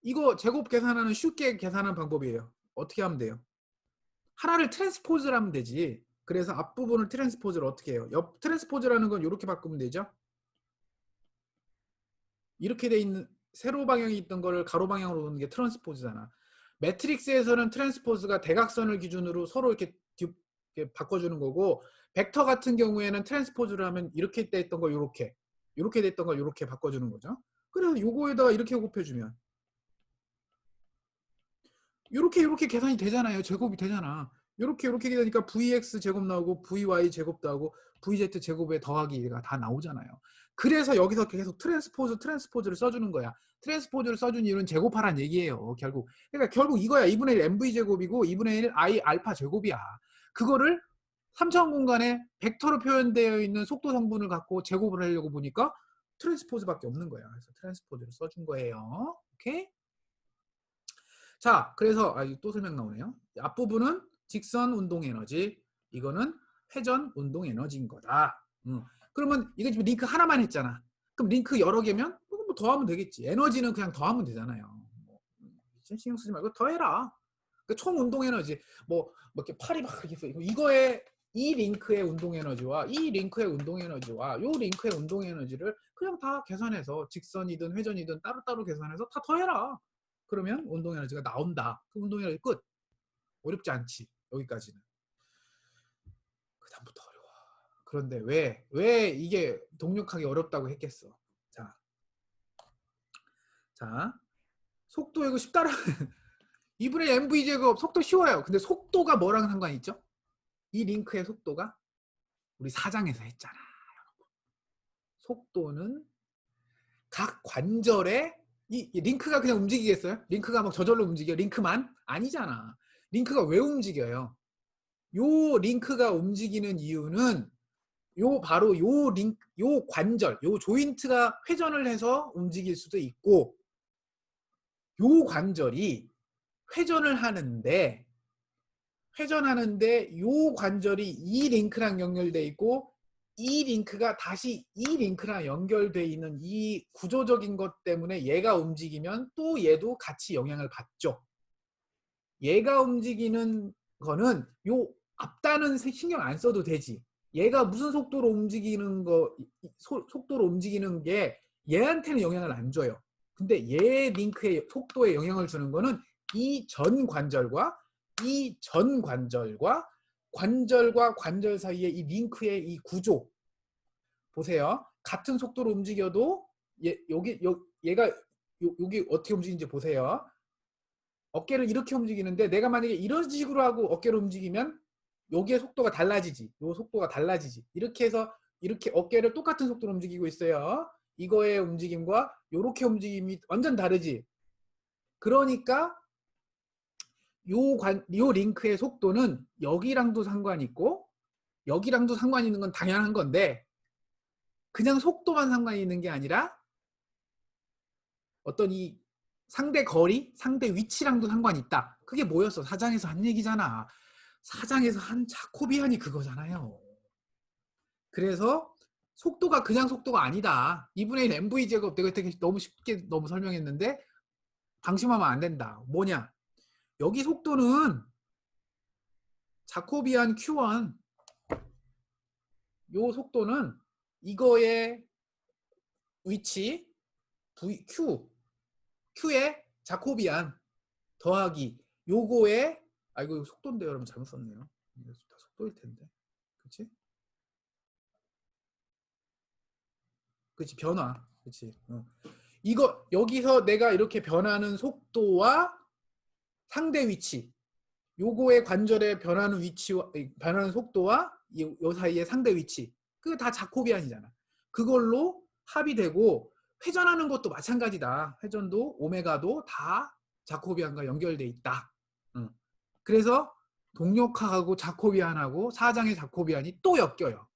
이거 제곱 계산하는 쉽게 계산하는 방법이에요. 어떻게 하면 돼요? 하나를 트랜스포즈를 하면 되지. 그래서 앞부분을 트랜스포즈를 어떻게 해요? 옆 트랜스포즈라는 건 이렇게 바꾸면 되죠. 이렇게 돼 있는 세로 방향이 있던 거를 가로 방향으로 오는 게 트랜스포즈잖아. 매트릭스에서는 트랜스포즈가 대각선을 기준으로 서로 이렇게 바꿔주는 거고 벡터 같은 경우에는 트랜스포즈를 하면 이렇게 돼 있던 거 이렇게 됐던 걸 이렇게 바꿔주는 거죠. 그래서 요거에다가 이렇게 곱해주면 이렇게 계산이 되잖아요. 제곱이 되잖아. 이렇게 되니까 vx 제곱 나오고 vy 제곱도 하고 vz 제곱에 더하기가 다 나오잖아요. 그래서 여기서 계속 트랜스포즈를 써주는 거야. 트랜스포즈를 써준 이유는 제곱하란 얘기예요. 그러니까 결국 이거야. 2분의 1 mv 제곱이고 2분의 1 i 알파 제곱이야. 그거를 3차원 공간에 벡터로 표현되어 있는 속도 성분을 갖고 제곱을 하려고 보니까 트랜스포즈밖에 없는 거야. 그래서 트랜스포즈를 써준 거예요. 오케이? 자, 그래서 또 설명 나오네요. 앞부분은 직선 운동 에너지, 이거는 회전 운동 에너지인 거다. 그러면 이거 지금 링크 하나만 했잖아. 그럼 링크 여러 개면 뭐 더하면 되겠지. 에너지는 그냥 더하면 되잖아요. 뭐, 신경 쓰지 말고 더해라. 그러니까 총 운동 에너지 뭐 이렇게 팔이 막 이렇게 써. 이거에 이 링크의 운동 에너지와 이 링크의 운동 에너지와 요 링크의 운동 에너지를 그냥 다 계산해서 직선이든 회전이든 따로따로 계산해서 다 더해라. 그러면 운동 에너지가 나온다. 그 운동 에너지 끝. 어렵지 않지. 여기까지는. 그 다음부터 어려워. 그런데 왜 이게 동력하기 어렵다고 했겠어. 자 속도 이거 쉽다라. 2분의 mv 제곱 속도 쉬워요. 근데 속도가 뭐랑 상관이 있죠? 이 링크의 속도가 우리 4장에서 했잖아. 속도는 각 관절에 이 링크가 그냥 움직이겠어요? 링크가 막 저절로 움직여? 링크만? 아니잖아. 링크가 왜 움직여요? 요 링크가 움직이는 이유는 바로 요 관절, 요 조인트가 회전을 해서 움직일 수도 있고 요 관절이 회전하는데 요 관절이 이 링크랑 연결돼 있고 이 링크가 다시 이 링크랑 연결돼 있는 이 구조적인 것 때문에 얘가 움직이면 또 얘도 같이 영향을 받죠. 얘가 움직이는 거는 요 앞단은 신경 안 써도 되지. 얘가 무슨 속도로 움직이는 속도로 움직이는 게 얘한테는 영향을 안 줘요. 근데 얘 링크의 속도에 영향을 주는 거는 이 전 관절과 관절과 관절 사이의 이 링크의 이 구조 보세요. 같은 속도로 움직여도 얘가 여기 어떻게 움직이는지 보세요. 어깨를 이렇게 움직이는데 내가 만약에 이런 식으로 하고 어깨를 움직이면 여기의 속도가 달라지지. 요 속도가 달라지지. 이렇게 해서 이렇게 어깨를 똑같은 속도로 움직이고 있어요. 이거의 움직임과 요렇게 움직임이 완전 다르지. 그러니까 요 링크의 속도는 여기랑도 상관이 있고 여기랑도 상관이 있는 건 당연한 건데 그냥 속도만 상관이 있는 게 아니라 어떤 이 상대 거리, 상대 위치랑도 상관이 있다. 그게 뭐였어? 4장에서 한 얘기잖아. 4장에서 한 자코비안이 그거잖아요. 그래서 속도가 그냥 속도가 아니다. 2분의 1 mv 제곱 내가 되게 너무 쉽게 너무 설명했는데 방심하면 안 된다. 뭐냐? 여기 속도는 자코비안 Q1 요 속도는 이거의 위치 Q의 자코비안 더하기 요거의 이거 속도인데 여러분 잘못 썼네요. 다 속도일 텐데. 그치? 그치 변화. 그치? 이거 여기서 내가 이렇게 변하는 속도와 상대 위치 요거의 관절의 변하는 위치와 변하는 속도와 요 사이의 상대 위치 그거 다 자코비안이잖아. 그걸로 합의되고 회전하는 것도 마찬가지다. 회전도 오메가도 다 자코비안과 연결돼 있다. 그래서 동력학하고 자코비안하고 4장의 자코비안이 또 엮여요.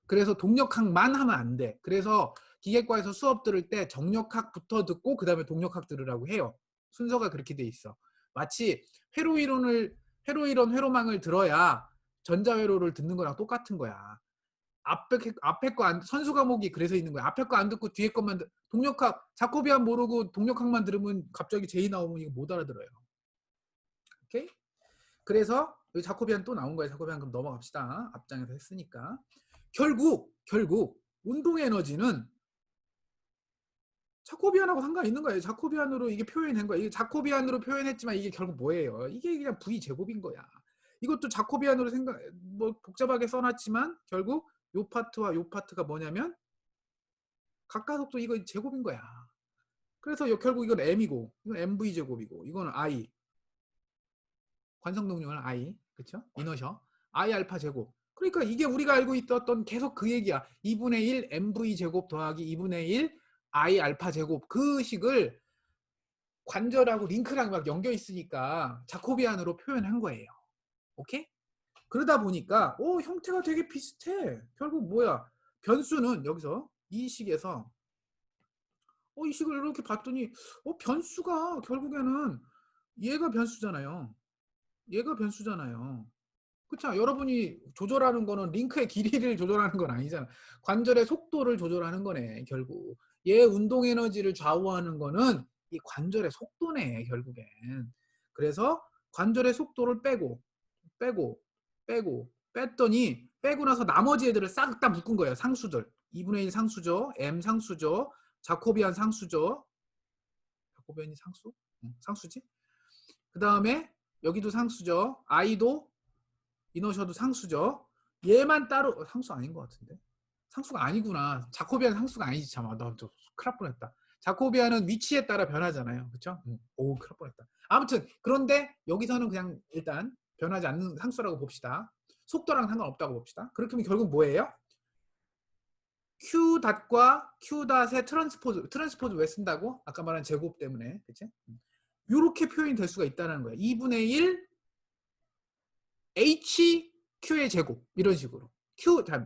그래서 동력학만 하면 안 돼. 그래서 기계과에서 수업 들을 때 정력학부터 듣고 그 다음에 동력학 들으라고 해요. 순서가 그렇게 돼 있어. 마치 회로망을 들어야 전자회로를 듣는 거랑 똑같은 거야. 앞에 거 선수 과목이 그래서 있는 거야. 앞에 거 안 듣고 뒤에 것만 동력학 자코비안 모르고 동력학만 들으면 갑자기 제이 나오면 이거 못 알아들어요. 오케이? 그래서 여기 자코비안 또 나온 거예요. 자코비안 그럼 넘어갑시다. 앞장에서 했으니까. 결국 운동 에너지는 자코비안하고 상관 있는 거예요. 자코비안으로 이게 표현한 거야. 이게 자코비안으로 표현했지만 이게 결국 뭐예요? 이게 그냥 V 제곱인 거야. 이것도 자코비안으로 뭐 복잡하게 써놨지만 결국 요 파트와 요 파트가 뭐냐면 각가속도 이거 제곱인 거야. 그래서 결국 이건 M이고 이건 MV 제곱이고 이거는 I 관성동력은 I 그렇죠? 이너셔 I 알파 제곱. 그러니까 이게 우리가 알고 있었던 계속 그 얘기야. 2분의 1 MV 제곱 더하기 2분의 1 I 알파 제곱 그 식을 관절하고 링크랑 막 연결 있으니까 자코비안으로 표현한 거예요. 오케이? 그러다 보니까 형태가 되게 비슷해. 결국 뭐야? 변수는 여기서 이 식에서 이 식을 이렇게 봤더니 변수가 결국에는 얘가 변수잖아요. 얘가 변수잖아요. 그렇죠? 여러분이 조절하는 거는 링크의 길이를 조절하는 건 아니잖아. 관절의 속도를 조절하는 거네, 결국. 얘 운동 에너지를 좌우하는 거는 이 관절의 속도네, 결국엔. 그래서 관절의 속도를 뺐더니 빼고 나서 나머지 애들을 싹 다 묶은 거예요. 상수들. 2분의 1 상수죠. M 상수죠. 자코비안 상수죠. 자코비안이 상수? 상수지? 그 다음에 여기도 상수죠. I도 이너셔도 상수죠. 얘만 따로 상수 아닌 것 같은데. 상수가 아니구나. 자코비안 상수가 아니지. 참, 나좀 큰일 날 뻔했다. 자코비안은 위치에 따라 변하잖아요. 그렇죠? 오, 큰일 날 뻔했다. 아무튼 그런데 여기서는 그냥 일단 변하지 않는 상수라고 봅시다. 속도랑 상관없다고 봅시다. 그렇게 하면 결국 뭐예요? Q닷과 Q닷의 트랜스포즈 왜 쓴다고? 아까 말한 제곱 때문에. 그치? 이렇게 표현이 될 수가 있다는 거야. 2분의 1 HQ의 제곱 이런 식으로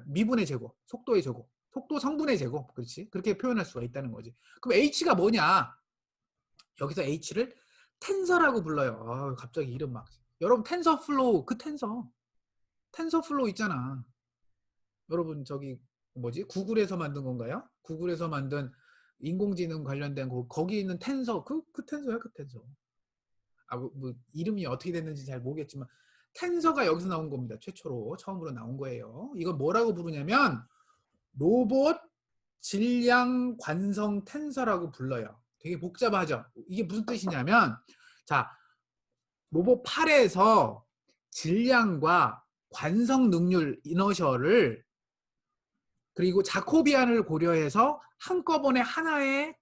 미분의 제곱, 속도의 제곱, 속도 성분의 제곱 그렇지? 그렇게 표현할 수가 있다는 거지. 그럼 H가 뭐냐? 여기서 H를 텐서라고 불러요. 갑자기 이름 막 여러분 텐서플로우 그 텐서플로우 있잖아. 여러분 저기 뭐지? 구글에서 만든 건가요? 구글에서 만든 인공지능 관련된 거기 있는 텐서 그 텐서야 그 텐서. 뭐 이름이 어떻게 됐는지 잘 모르겠지만 텐서가 여기서 나온 겁니다. 최초로 처음으로 나온 거예요. 이건 뭐라고 부르냐면 로봇 질량 관성 텐서라고 불러요. 되게 복잡하죠. 이게 무슨 뜻이냐면 자 로봇 팔에서 질량과 관성 능률 이너셜을 그리고 자코비안을 고려해서 한꺼번에 하나의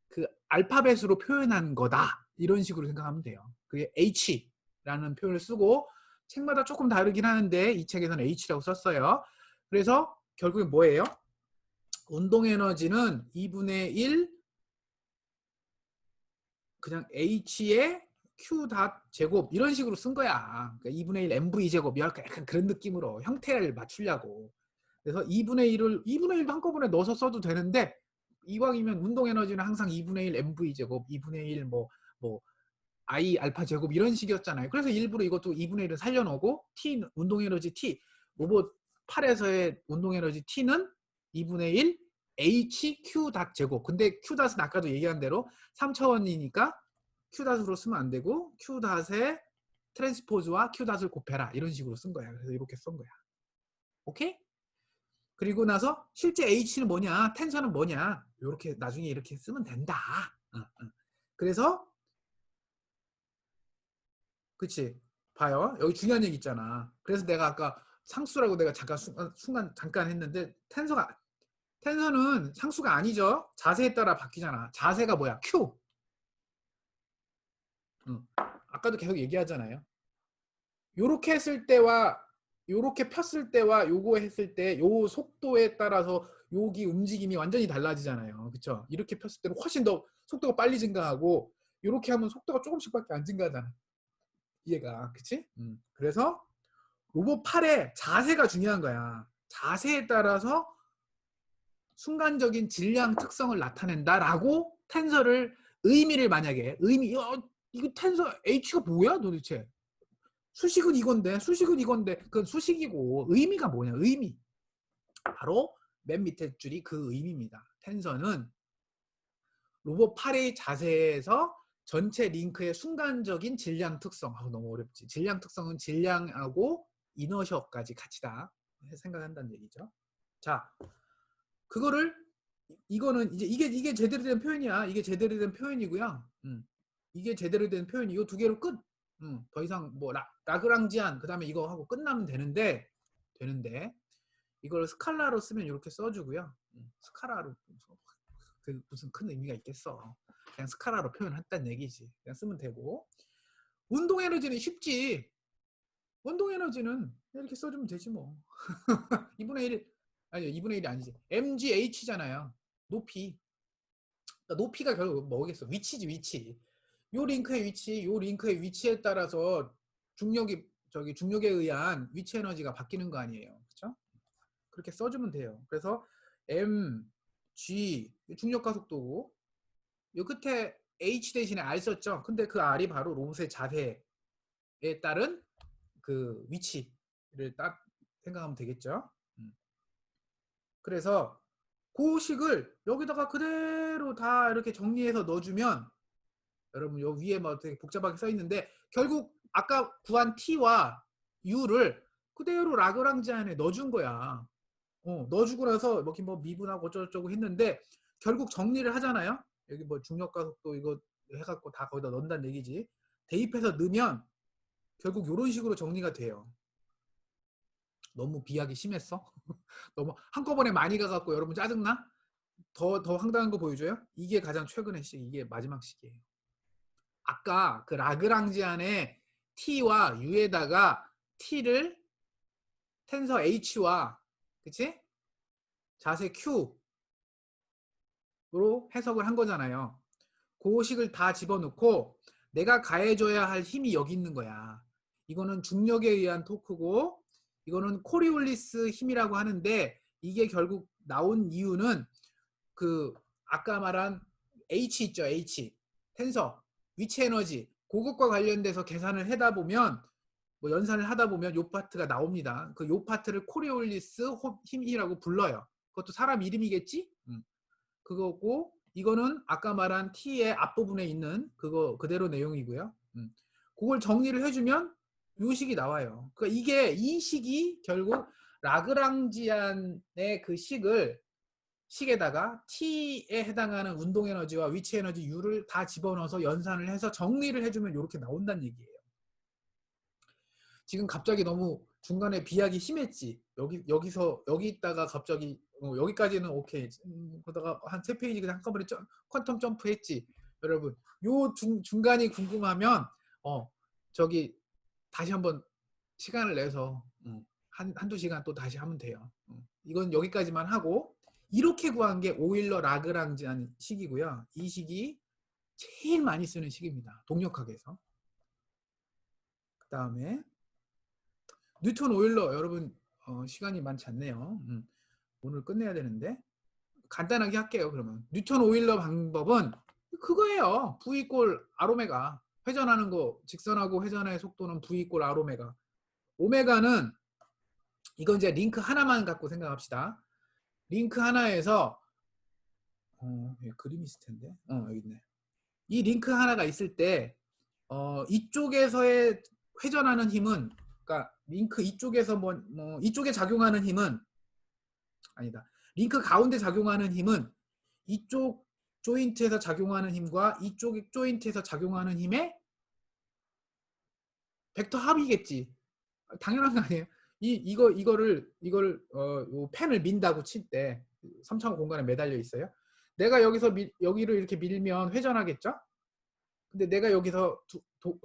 그 알파벳으로 표현한 거다. 이런 식으로 생각하면 돼요. 그게 H라는 표현을 쓰고 책마다 조금 다르긴 하는데 이 책에서는 H라고 썼어요. 그래서 결국엔 뭐예요? 운동 에너지는 2분의 1 그냥 h의 q 닷 제곱 이런 식으로 쓴 거야. 그러니까 2분의 1 mv 제곱 약간 그런 느낌으로 형태를 맞추려고. 그래서 2분의 1도 한꺼번에 넣어서 써도 되는데 이왕이면 운동 에너지는 항상 2분의 1 mv 제곱, 2분의 1 뭐 I 알파 제곱 이런 식이었잖아요. 그래서 일부러 이것도 2분의 1을 살려놓고 T 운동 에너지 T 로봇 8에서의 운동 에너지 T는 2분의 1 HQ 닷 제곱. 근데 Q 닷은 아까도 얘기한 대로 3차원이니까 Q 닷으로 쓰면 안 되고 Q 닷의 트랜스포즈와 Q 닷을 곱해라 이런 식으로 쓴 거야. 그래서 이렇게 쓴 거야. 오케이? 그리고 나서 실제 H는 뭐냐? 텐션은 뭐냐? 이렇게 나중에 이렇게 쓰면 된다. 그래서 그치? 봐요. 여기 중요한 얘기 있잖아. 그래서 내가 아까 상수라고 내가 잠깐 순간 잠깐 했는데 텐서는 상수가 아니죠. 자세에 따라 바뀌잖아. 자세가 뭐야? Q. 응. 아까도 계속 얘기하잖아요. 요렇게 했을 때와 요렇게 폈을 때와 요거 했을 때 요 속도에 따라서 여기 움직임이 완전히 달라지잖아요. 그쵸? 이렇게 폈을 때는 훨씬 더 속도가 빨리 증가하고 요렇게 하면 속도가 조금씩밖에 안 증가하잖아. 이해가. 그치? 그래서 로봇 팔의 자세가 중요한 거야. 자세에 따라서 순간적인 질량 특성을 나타낸다라고 텐서를 의미를 만약에 이거 텐서 H가 뭐야 도대체? 수식은 이건데 그건 수식이고 의미가 뭐냐? 의미. 바로 맨 밑에 줄이 그 의미입니다. 텐서는 로봇 팔의 자세에서 전체 링크의 순간적인 질량 특성. 너무 어렵지. 질량 특성은 질량하고 이너셔까지 같이다 생각한다는 얘기죠. 자, 그거를 이거는 이제 이게 제대로 된 표현이야. 이게 제대로 된 표현이고요. 이게 제대로 된 표현 이거 두 개로 끝. 더 이상 뭐 라그랑지안 그다음에 이거 하고 끝나면 되는데 이걸 스칼라로 쓰면 이렇게 써주고요. 스칼라로 그 무슨 큰 의미가 있겠어. 그냥 스칼라로 표현했다는 얘기지. 그냥 쓰면 되고. 운동 에너지는 쉽지. 운동 에너지는 이렇게 써주면 되지 뭐. 2분의 1 아니 2분의 1이 아니지. mgh잖아요. 높이. 그러니까 높이가 결국 뭐겠어? 위치지 위치. 요 링크의 위치에 따라서 중력에 의한 위치 에너지가 바뀌는 거 아니에요. 그렇죠? 그렇게 써주면 돼요. 그래서 m, g 중력 가속도고 요 끝에 h 대신에 r 썼죠. 근데 그 r이 바로 로봇의 자세에 따른 그 위치를 딱 생각하면 되겠죠. 그래서 그 식을 여기다가 그대로 다 이렇게 정리해서 넣어주면 여러분 요 위에 뭐 되게 복잡하게 써 있는데 결국 아까 구한 t와 u를 그대로 라그랑지 안에 넣어준 거야. 넣어주고 나서 뭐 미분하고 어쩌고저쩌고 했는데 결국 정리를 하잖아요. 여기 뭐 중력가속도 이거 해갖고 다 거기다 넣는다는 얘기지. 대입해서 넣으면 결국 이런 식으로 정리가 돼요. 너무 비하기 심했어? 너무 한꺼번에 많이 가갖고 여러분 짜증나? 더 황당한 거 보여줘요? 이게 가장 최근의 식, 이게 마지막 식이에요. 아까 그 라그랑지안의 t와 u에다가 t를 텐서 h와 그치? 자세 q로 해석을 한 거잖아요. 그 식을 다 집어넣고 내가 가해줘야 할 힘이 여기 있는 거야. 이거는 중력에 의한 토크고 이거는 코리올리스 힘이라고 하는데 이게 결국 나온 이유는 그 아까 말한 H 있죠. H 텐서 위치 에너지 그것과 관련돼서 계산을 하다 보면 뭐 연산을 하다 보면 요 파트가 나옵니다. 그 요 파트를 코리올리스 힘이라고 불러요. 그것도 사람 이름이겠지? 그거고 이거는 아까 말한 T의 앞부분에 있는 그거 그대로 내용이고요. 그걸 정리를 해주면 요 식이 나와요. 그러니까 이 식이 결국 라그랑지안의 그 식에다가 T에 해당하는 운동 에너지와 위치 에너지 U를 다 집어넣어서 연산을 해서 정리를 해주면 이렇게 나온다는 얘기예요. 지금 갑자기 너무 중간에 비약이 심했지. 여기 있다가 갑자기 여기까지는 오케이. 그러다가 한 3페이지 그냥 한꺼번에 퀀텀 점프했지. 여러분 요 중간이 궁금하면 저기 다시 한번 시간을 내서 한두 시간 또 다시 하면 돼요. 이건 여기까지만 하고 이렇게 구한 게 오일러 라그랑지안 식이고요. 이 식이 제일 많이 쓰는 식입니다. 동력학에서. 그 다음에 뉴턴 오일러 여러분 시간이 많지 않네요. 오늘 끝내야 되는데 간단하게 할게요. 그러면 뉴턴 오일러 방법은 그거예요. V 이꼴 R 오메가. 회전하는 거 직선하고 회전의 속도는 V 이꼴 R 오메가. 오메가는 이건 이제 링크 하나만 갖고 생각합시다. 링크 하나에서 그림이 있을 텐데 여기 있네. 이 링크 하나가 있을 때 이쪽에서의 회전하는 힘은, 그러니까 링크 이쪽에서 이쪽에 작용하는 힘은 아니다. 링크 가운데 작용하는 힘은 이쪽 조인트에서 작용하는 힘과 이쪽 조인트에서 작용하는 힘의 벡터 합이겠지. 당연한 거 아니에요? 이거를 요 펜을 민다고 칠 때 3차원 공간에 매달려 있어요. 내가 여기를 이렇게 밀면 회전하겠죠? 근데 내가 여기서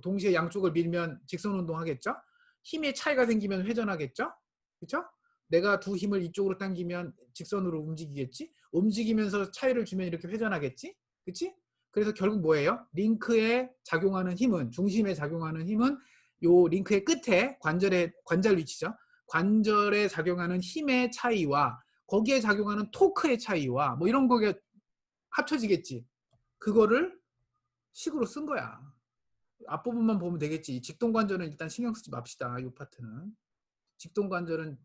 동시에 양쪽을 밀면 직선 운동하겠죠? 힘의 차이가 생기면 회전하겠죠? 그렇죠? 내가 두 힘을 이쪽으로 당기면 직선으로 움직이겠지? 움직이면서 차이를 주면 이렇게 회전하겠지? 그렇지? 그래서 결국 뭐예요? 링크에 작용하는 힘은, 중심에 작용하는 힘은 요 링크의 끝에 관절 위치죠. 관절에 작용하는 힘의 차이와 거기에 작용하는 토크의 차이와 뭐 이런 거가 합쳐지겠지. 그거를 식으로 쓴 거야. 앞부분만 보면 되겠지. 직동관절은 일단 신경 쓰지 맙시다. 이 파트는. 직동관절은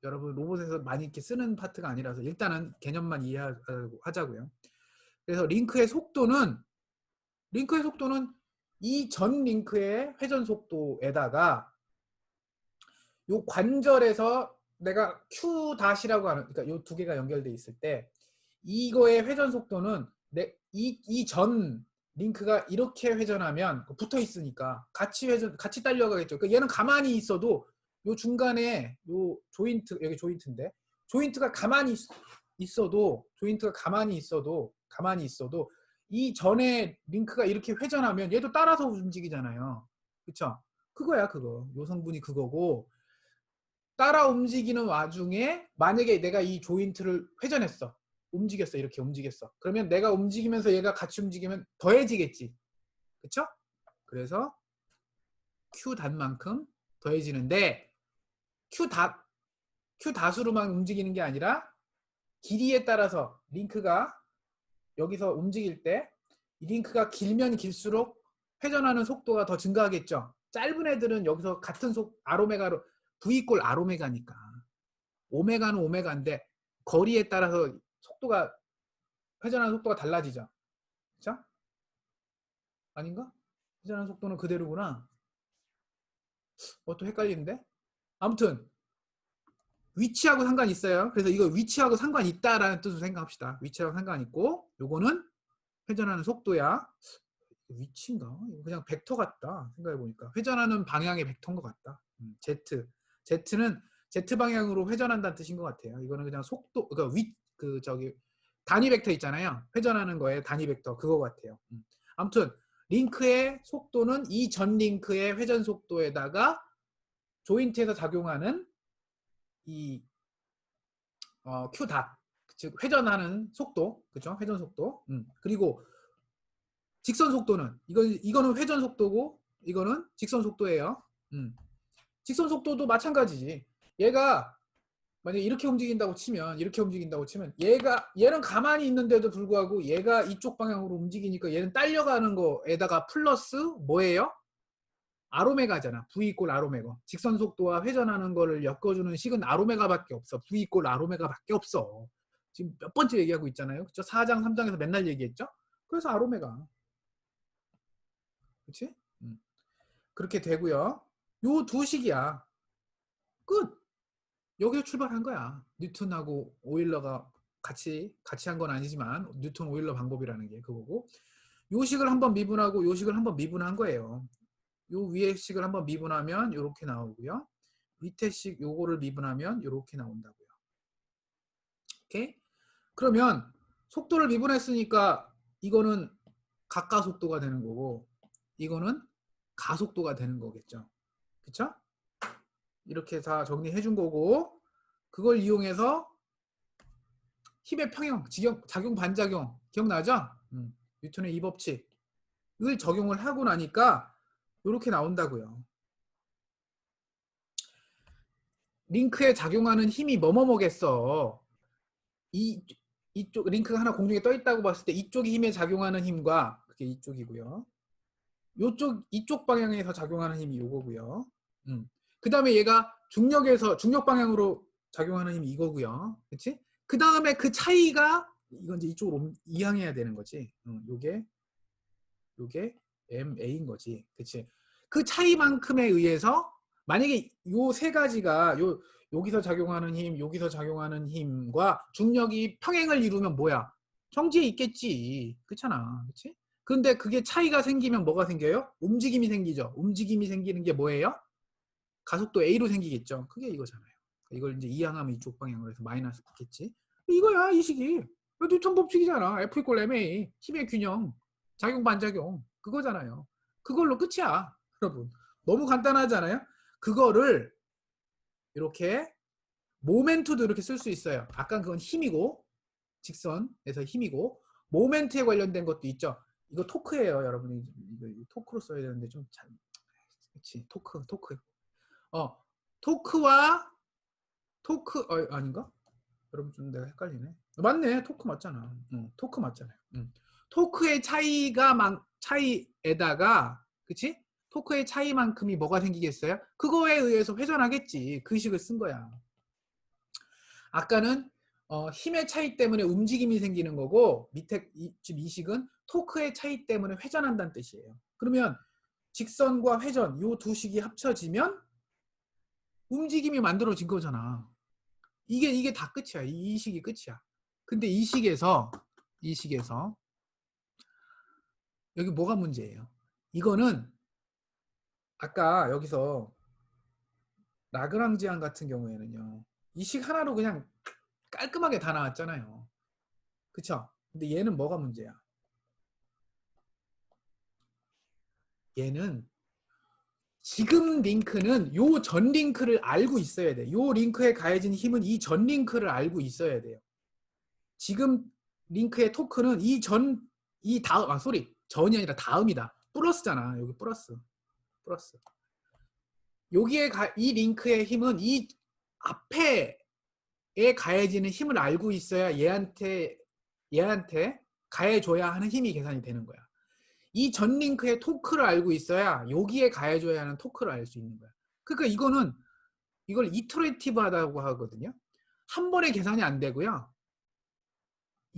여러분 로봇에서 많이 이렇게 쓰는 파트가 아니라서 일단은 개념만 이해하자고요. 그래서 링크의 속도는 이 전 링크의 회전 속도에다가 요 관절에서 내가 Q-이라고 하는, 그러니까 요 두 개가 연결돼 있을 때 이거의 회전 속도는 이 전 링크가 이렇게 회전하면 붙어 있으니까 같이 달려가겠죠. 그러니까 얘는 가만히 있어도 요 중간에 요 조인트, 여기 조인트인데 조인트가 가만히 있어도 이 전에 링크가 이렇게 회전하면 얘도 따라서 움직이잖아요. 그쵸? 그거야 그거. 요 성분이 그거고, 따라 움직이는 와중에 만약에 내가 이 조인트를 회전했어. 움직였어. 이렇게 움직였어. 그러면 내가 움직이면서 얘가 같이 움직이면 더해지겠지. 그쵸? 그래서 Q 단만큼 더해지는데 Q 다수로만 움직이는 게 아니라 길이에 따라서 링크가 여기서 움직일 때 이 링크가 길면 길수록 회전하는 속도가 더 증가하겠죠. 짧은 애들은 여기서 같은 R오메가로 V 이꼴 R오메가니까 오메가는 오메가인데 거리에 따라서 회전하는 속도가 달라지죠. 그렇죠? 아닌가? 회전하는 속도는 그대로구나. 또 헷갈리는데? 아무튼 위치하고 상관이 있어요. 그래서 이거 위치하고 상관이 있다라는 뜻으로 생각합시다. 위치하고 상관이 있고 요거는 회전하는 속도야. 위치인가? 그냥 벡터 같다. 생각해보니까 회전하는 방향의 벡터인 것 같다. Z는 Z 방향으로 회전한다는 뜻인 것 같아요. 이거는 그냥 속도, 그러니까 단위 벡터 있잖아요. 회전하는 거에 단위 벡터 그거 같아요. 아무튼 링크의 속도는 이 전 링크의 회전 속도에다가 조인트에서 작용하는 이 Q 닷, 즉 회전하는 속도, 그죠? 회전 속도. 그리고 직선 속도는 이거는 회전 속도고 이거는 직선 속도예요. 직선 속도도 마찬가지지. 얘가 만약에 이렇게 움직인다고 치면 얘는 가만히 있는데도 불구하고 얘가 이쪽 방향으로 움직이니까 얘는 딸려가는 거에다가 플러스 뭐예요? R오메가잖아. V 이꼴 R오메가. 직선 속도와 회전하는 거를 엮어주는 식은 R오메가밖에 없어. V 이꼴 R오메가밖에 없어. 지금 몇 번째 얘기하고 있잖아요. 그쵸? 4장, 3장에서 맨날 얘기했죠? 그래서 R오메가. 그치? 그렇게 되고요. 요 두 식이야. 끝. 여기서 출발한 거야. 뉴턴하고 오일러가 같이 한 건 아니지만 뉴턴 오일러 방법이라는 게 그거고, 요 식을 한번 미분하고 요 식을 한번 미분한 거예요. 요 위에 식을 한번 미분하면 요렇게 나오고요. 밑에 식 요거를 미분하면 요렇게 나온다고요. 오케이? 그러면 속도를 미분했으니까 이거는 가까속도가 되는 거고 이거는 가속도가 되는 거겠죠. 그쵸? 이렇게 다 정리해 준 거고, 그걸 이용해서 힘의 평형, 작용 반작용 기억나죠? 뉴턴의 이 법칙을 적용을 하고 나니까 이렇게 나온다고요. 링크에 작용하는 힘이 뭐뭐뭐겠어. 이쪽 링크가 하나 공중에 떠 있다고 봤을 때 이쪽이 힘에 작용하는 힘과 그게 이쪽이고요. 이쪽 방향에서 작용하는 힘이 요거고요. 그 다음에 얘가 중력 방향으로 작용하는 힘이 이거고요. 그치? 그 다음에 그 차이가 이건 이제 이쪽으로 이항해야 되는 거지. 요게 MA인 거지. 그치? 그 차이만큼에 의해서 만약에 요 세 가지가 여기서 작용하는 힘, 여기서 작용하는 힘과 중력이 평행을 이루면 뭐야? 정지에 있겠지. 그렇잖아. 그치? 근데 그게 차이가 생기면 뭐가 생겨요? 움직임이 생기죠. 움직임이 생기는 게 뭐예요? 가속도 A로 생기겠죠. 그게 이거잖아요. 이걸 이제 이항하면 이쪽 방향으로 해서 마이너스 붙겠지. 이거야, 이 식이. 뉴턴 법칙이잖아. F = ma. 힘의 균형. 작용 반작용. 그거잖아요. 그걸로 끝이야. 여러분. 너무 간단하잖아요. 그거를 이렇게 모멘트도 이렇게 쓸 수 있어요. 아까 그건 힘이고 직선에서 힘이고 모멘트에 관련된 것도 있죠. 이거 토크예요, 여러분이. 이거 토크로 써야 되는데 좀 잘. 그렇지. 토크. 토크와 토크 아닌가? 여러분 좀 내가 헷갈리네. 맞네. 토크 맞잖아. 토크 맞잖아요. 토크의 차이에다가 그치? 토크의 차이만큼이 뭐가 생기겠어요? 그거에 의해서 회전하겠지. 그 식을 쓴 거야. 아까는 힘의 차이 때문에 움직임이 생기는 거고 밑에 지금 이 식은 토크의 차이 때문에 회전한다는 뜻이에요. 그러면 직선과 회전 이 두 식이 합쳐지면 움직임이 만들어진 거잖아. 이게 다 끝이야. 이 식이 끝이야. 근데 이 식에서 여기 뭐가 문제예요? 이거는 아까 여기서 라그랑지안 같은 경우에는요. 이 식 하나로 그냥 깔끔하게 다 나왔잖아요. 그쵸? 근데 얘는 뭐가 문제야? 얘는 지금 링크는 요 전 링크를 알고 있어야 돼. 요 링크에 가해진 힘은 이 전 링크를 알고 있어야 돼요. 지금 링크의 토크는 전이 아니라 다음이다. 플러스잖아. 여기 플러스. 여기에 이 링크의 힘은 이 앞에에 가해지는 힘을 알고 있어야 얘한테 가해줘야 하는 힘이 계산이 되는 거야. 이 전 링크의 토크를 알고 있어야 여기에 가해줘야 하는 토크를 알 수 있는 거야. 그러니까 이걸 이터레이티브하다고 하거든요. 한 번에 계산이 안 되고요.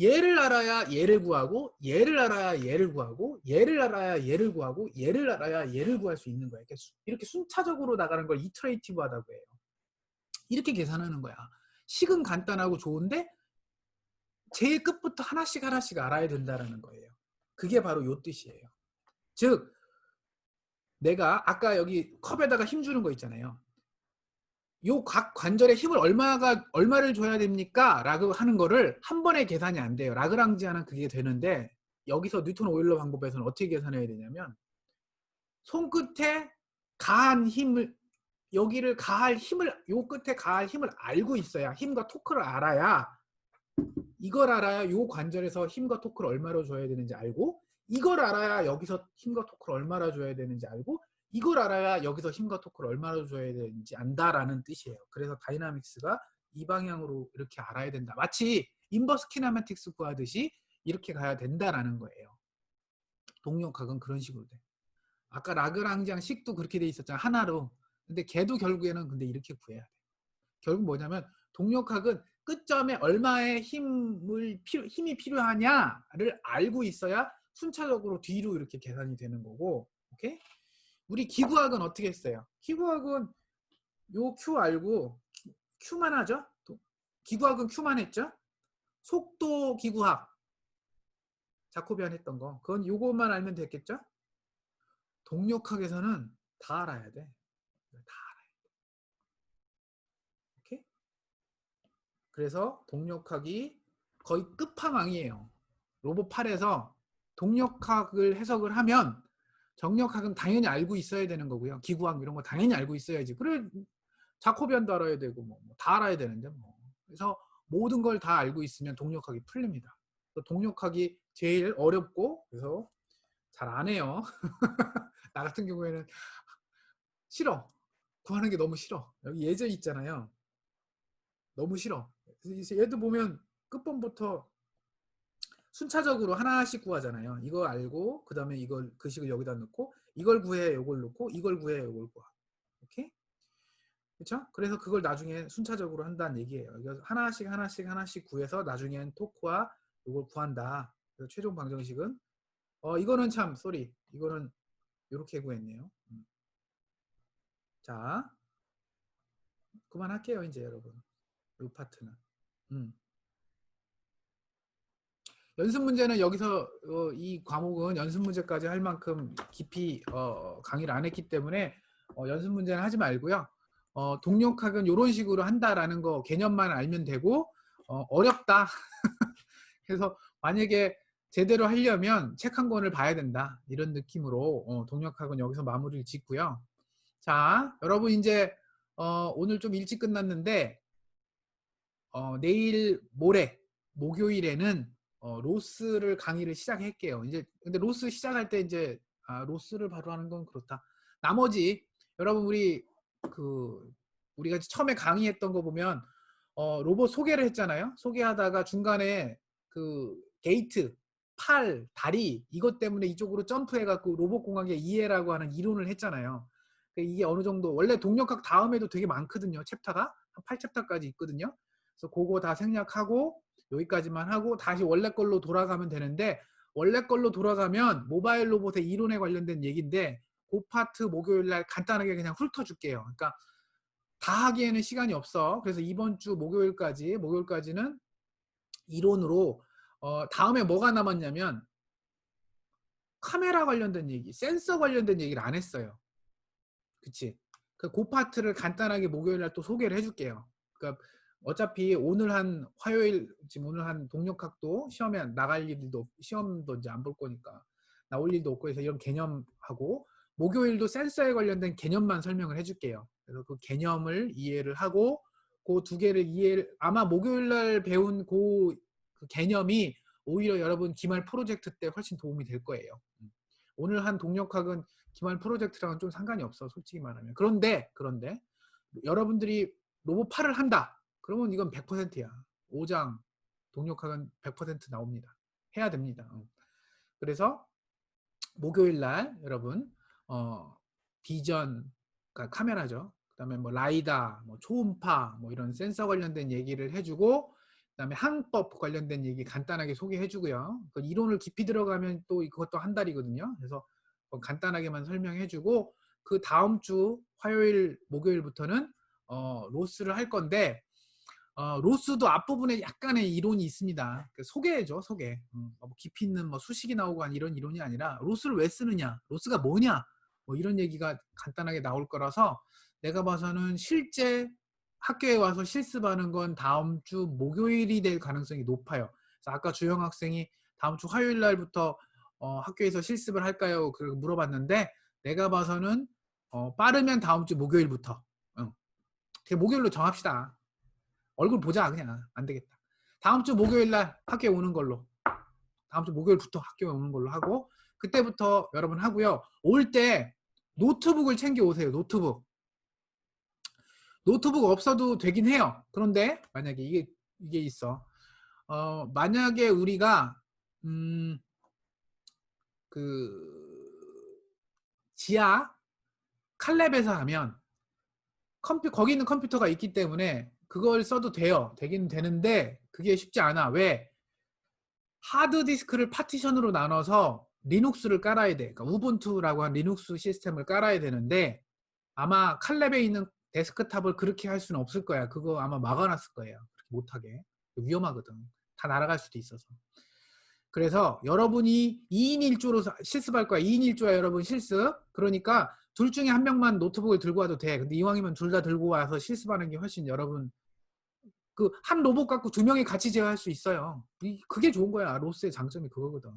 얘를 알아야 얘를 구하고 얘를 알아야 얘를 구하고 얘를 알아야 얘를 구하고 얘를 알아야 얘를 구할 수 있는 거야. 이렇게 순차적으로 나가는 걸 이터레이티브 하다고 해요. 이렇게 계산하는 거야. 식은 간단하고 좋은데 제일 끝부터 하나씩 알아야 된다는 거예요. 그게 바로 요 뜻이에요. 즉 내가 아까 여기 컵에다가 힘 주는 거 있잖아요. 요 각 관절에 힘을 얼마를 줘야 됩니까? 라고 하는 거를 한 번에 계산이 안 돼요. 라그랑지안은 그게 되는데 여기서 뉴턴 오일러 방법에서는 어떻게 계산해야 되냐면 손끝에 가한 힘을 여기를 가할 힘을 요 끝에 가할 힘을 알고 있어야 힘과 토크를 알아야 이걸 알아야 요 관절에서 힘과 토크를 얼마로 줘야 되는지 알고 이걸 알아야 여기서 힘과 토크를 얼마나 줘야 되는지 알고 이걸 알아야 여기서 힘과 토크를 얼마나 줘야 되는지 안다라는 뜻이에요. 그래서 다이나믹스가 이 방향으로 이렇게 알아야 된다. 마치 인버스 키네마틱스 구하듯이 이렇게 가야 된다라는 거예요. 동력학은 그런 식으로 돼. 아까 라그랑지앙 식도 그렇게 돼 있었잖아. 하나로. 근데 걔도 결국에는 근데 이렇게 구해야 돼. 결국 뭐냐면 동력학은 끝점에 얼마의 힘이 필요하냐를 알고 있어야 순차적으로 뒤로 이렇게 계산이 되는 거고. 오케이? 우리 기구학은 어떻게 했어요? 기구학은 요 Q 알고 Q만 하죠? 기구학은 Q만 했죠? 속도 기구학 자코비안 했던 거 그건 요것만 알면 됐겠죠? 동력학에서는 다 알아야 돼. 다 알아야 돼. 오케이? 그래서 동력학이 거의 끝판왕이에요. 로봇 8에서 동력학을 해석을 하면 정력학은 당연히 알고 있어야 되는 거고요. 기구학 이런 거 당연히 알고 있어야지. 그래 자코비안도 알아야 되고 뭐 다 알아야 되는데 뭐. 그래서 모든 걸 다 알고 있으면 동력학이 풀립니다. 동력학이 제일 어렵고 그래서 잘 안 해요. 나 같은 경우에는 싫어. 구하는 게 너무 싫어. 여기 예제 있잖아요. 너무 싫어. 얘도 보면 끝번부터 순차적으로 하나씩 구하잖아요. 이거 알고 그 다음에 이걸 그 식을 여기다 넣고 이걸 구해 요걸 넣고 이걸 구해 요걸 구하. 오케이? 그렇죠? 그래서 그걸 나중에 순차적으로 한다는 얘기예요. 그래서 하나씩 구해서 나중엔 토크와 요걸 구한다. 그래서 최종 방정식은 이거는 참 쏘리. 이거는 이렇게 구했네요. 자, 그만할게요 이제 여러분. 이 파트는. 연습 문제는 여기서 이 과목은 연습 문제까지 할 만큼 깊이 강의를 안 했기 때문에 연습 문제는 하지 말고요. 동력학은 이런 식으로 한다라는 거 개념만 알면 되고 어렵다. 그래서 만약에 제대로 하려면 책 한 권을 봐야 된다. 이런 느낌으로 동력학은 여기서 마무리를 짓고요. 자, 여러분 이제 오늘 좀 일찍 끝났는데 내일 모레 목요일에는 로스를 강의를 시작할게요. 이제 근데 로스 시작할 때 이제 로스를 바로 하는 건 그렇다. 나머지 여러분 우리가 처음에 강의했던 거 보면 로봇 소개를 했잖아요. 소개하다가 중간에 그 게이트, 팔, 다리 이것 때문에 이쪽으로 점프해갖고 로봇 공학의 이해라고 하는 이론을 했잖아요. 이게 어느 정도 원래 동력학 다음에도 되게 많거든요. 챕터가 한 8챕터까지 있거든요. 그래서 그거 다 생략하고 여기까지만 하고 다시 원래 걸로 돌아가면 되는데 원래 걸로 돌아가면 모바일 로봇의 이론에 관련된 얘기인데 그 파트 목요일날 간단하게 그냥 훑어줄게요. 그러니까 다 하기에는 시간이 없어. 그래서 이번 주 목요일까지는 이론으로 다음에 뭐가 남았냐면 카메라 관련된 얘기, 센서 관련된 얘기를 안 했어요. 그치? 그 파트를 간단하게 목요일날 또 소개를 해줄게요. 그러니까 어차피 오늘 한 화요일 지금 오늘 한 동력학도 시험에 나갈 일도 시험도 이제 안 볼 거니까 나올 일도 없고 해서 이런 개념하고 목요일도 센서에 관련된 개념만 설명을 해줄게요. 그래서 그 개념을 이해를 하고 그 두 개를 이해를 아마 목요일날 배운 그 개념이 오히려 여러분 기말 프로젝트 때 훨씬 도움이 될 거예요. 오늘 한 동력학은 기말 프로젝트랑은 좀 상관이 없어 솔직히 말하면. 그런데 여러분들이 로봇8을 한다. 그러면 이건 100%야. 5장 동력학은 100% 나옵니다. 해야 됩니다. 그래서 목요일날 여러분 비전 그러니까 카메라죠. 그다음에 뭐 라이다, 뭐 초음파, 뭐 이런 센서 관련된 얘기를 해주고 그다음에 항법 관련된 얘기 간단하게 소개해주고요. 그 이론을 깊이 들어가면 또 그것도 한 달이거든요. 그래서 간단하게만 설명해주고 그 다음 주 화요일, 목요일부터는 로스를 할 건데 로스도 앞부분에 약간의 이론이 있습니다. 소개죠, 소개. 뭐 깊이 있는 뭐 수식이 나오고 한 이런 이론이 아니라 로스를 왜 쓰느냐, 로스가 뭐냐, 뭐 이런 얘기가 간단하게 나올 거라서 내가 봐서는 실제 학교에 와서 실습하는 건 다음 주 목요일이 될 가능성이 높아요. 그래서 아까 주영 학생이 다음 주 화요일 날부터 학교에서 실습을 할까요? 그렇게 물어봤는데 내가 봐서는 빠르면 다음 주 목요일부터. 목요일로 정합시다. 얼굴 보자 그냥. 안 되겠다. 다음 주 목요일 날 학교에 오는 걸로. 다음 주 목요일부터 학교에 오는 걸로 하고 그때부터 여러분 하고요. 올 때 노트북을 챙겨 오세요. 노트북 없어도 되긴 해요. 그런데 만약에 이게 있어. 만약에 우리가 그 지하 칼랩에서 하면 거기 있는 컴퓨터가 있기 때문에 그걸 써도 돼요. 되긴 되는데 그게 쉽지 않아. 왜? 하드디스크를 파티션으로 나눠서 리눅스를 깔아야 돼. 그러니까 우분투라고 한 리눅스 시스템을 깔아야 되는데 아마 칼랩에 있는 데스크탑을 그렇게 할 수는 없을 거야. 그거 아마 막아놨을 거예요. 그렇게 못하게. 위험하거든. 다 날아갈 수도 있어서. 그래서 여러분이 2인 1조로 실습할 거야. 2인 1조야 여러분 실습. 그러니까 둘 중에 한 명만 노트북을 들고 와도 돼. 근데 이왕이면 둘 다 들고 와서 실습하는 게 훨씬 여러분 그 한 로봇 갖고 두 명이 같이 제어할 수 있어요. 그게 좋은 거야. 로스의 장점이 그거거든.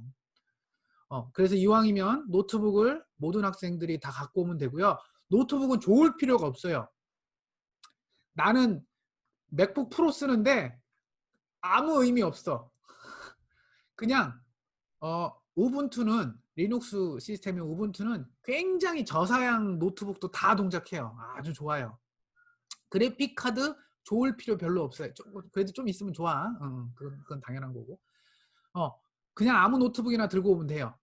그래서 이왕이면 노트북을 모든 학생들이 다 갖고 오면 되고요. 노트북은 좋을 필요가 없어요. 나는 맥북 프로 쓰는데 아무 의미 없어. 그냥 우분투는 리눅스 시스템의 우분투는 굉장히 저사양 노트북도 다 동작해요. 아주 좋아요. 그래픽 카드 좋을 필요 별로 없어요. 그래도 좀 있으면 좋아. 그건 당연한 거고. 그냥 아무 노트북이나 들고 오면 돼요.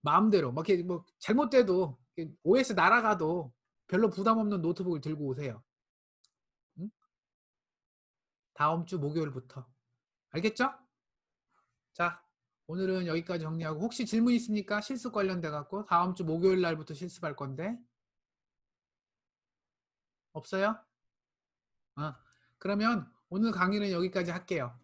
마음대로. 막 이렇게 뭐 잘못돼도 OS 날아가도 별로 부담 없는 노트북을 들고 오세요. 응? 다음 주 목요일부터. 알겠죠? 자, 오늘은 여기까지 정리하고 혹시 질문 있습니까? 실습 관련돼 갖고 다음 주 목요일 날부터 실습할 건데 없어요? 그러면 오늘 강의는 여기까지 할게요.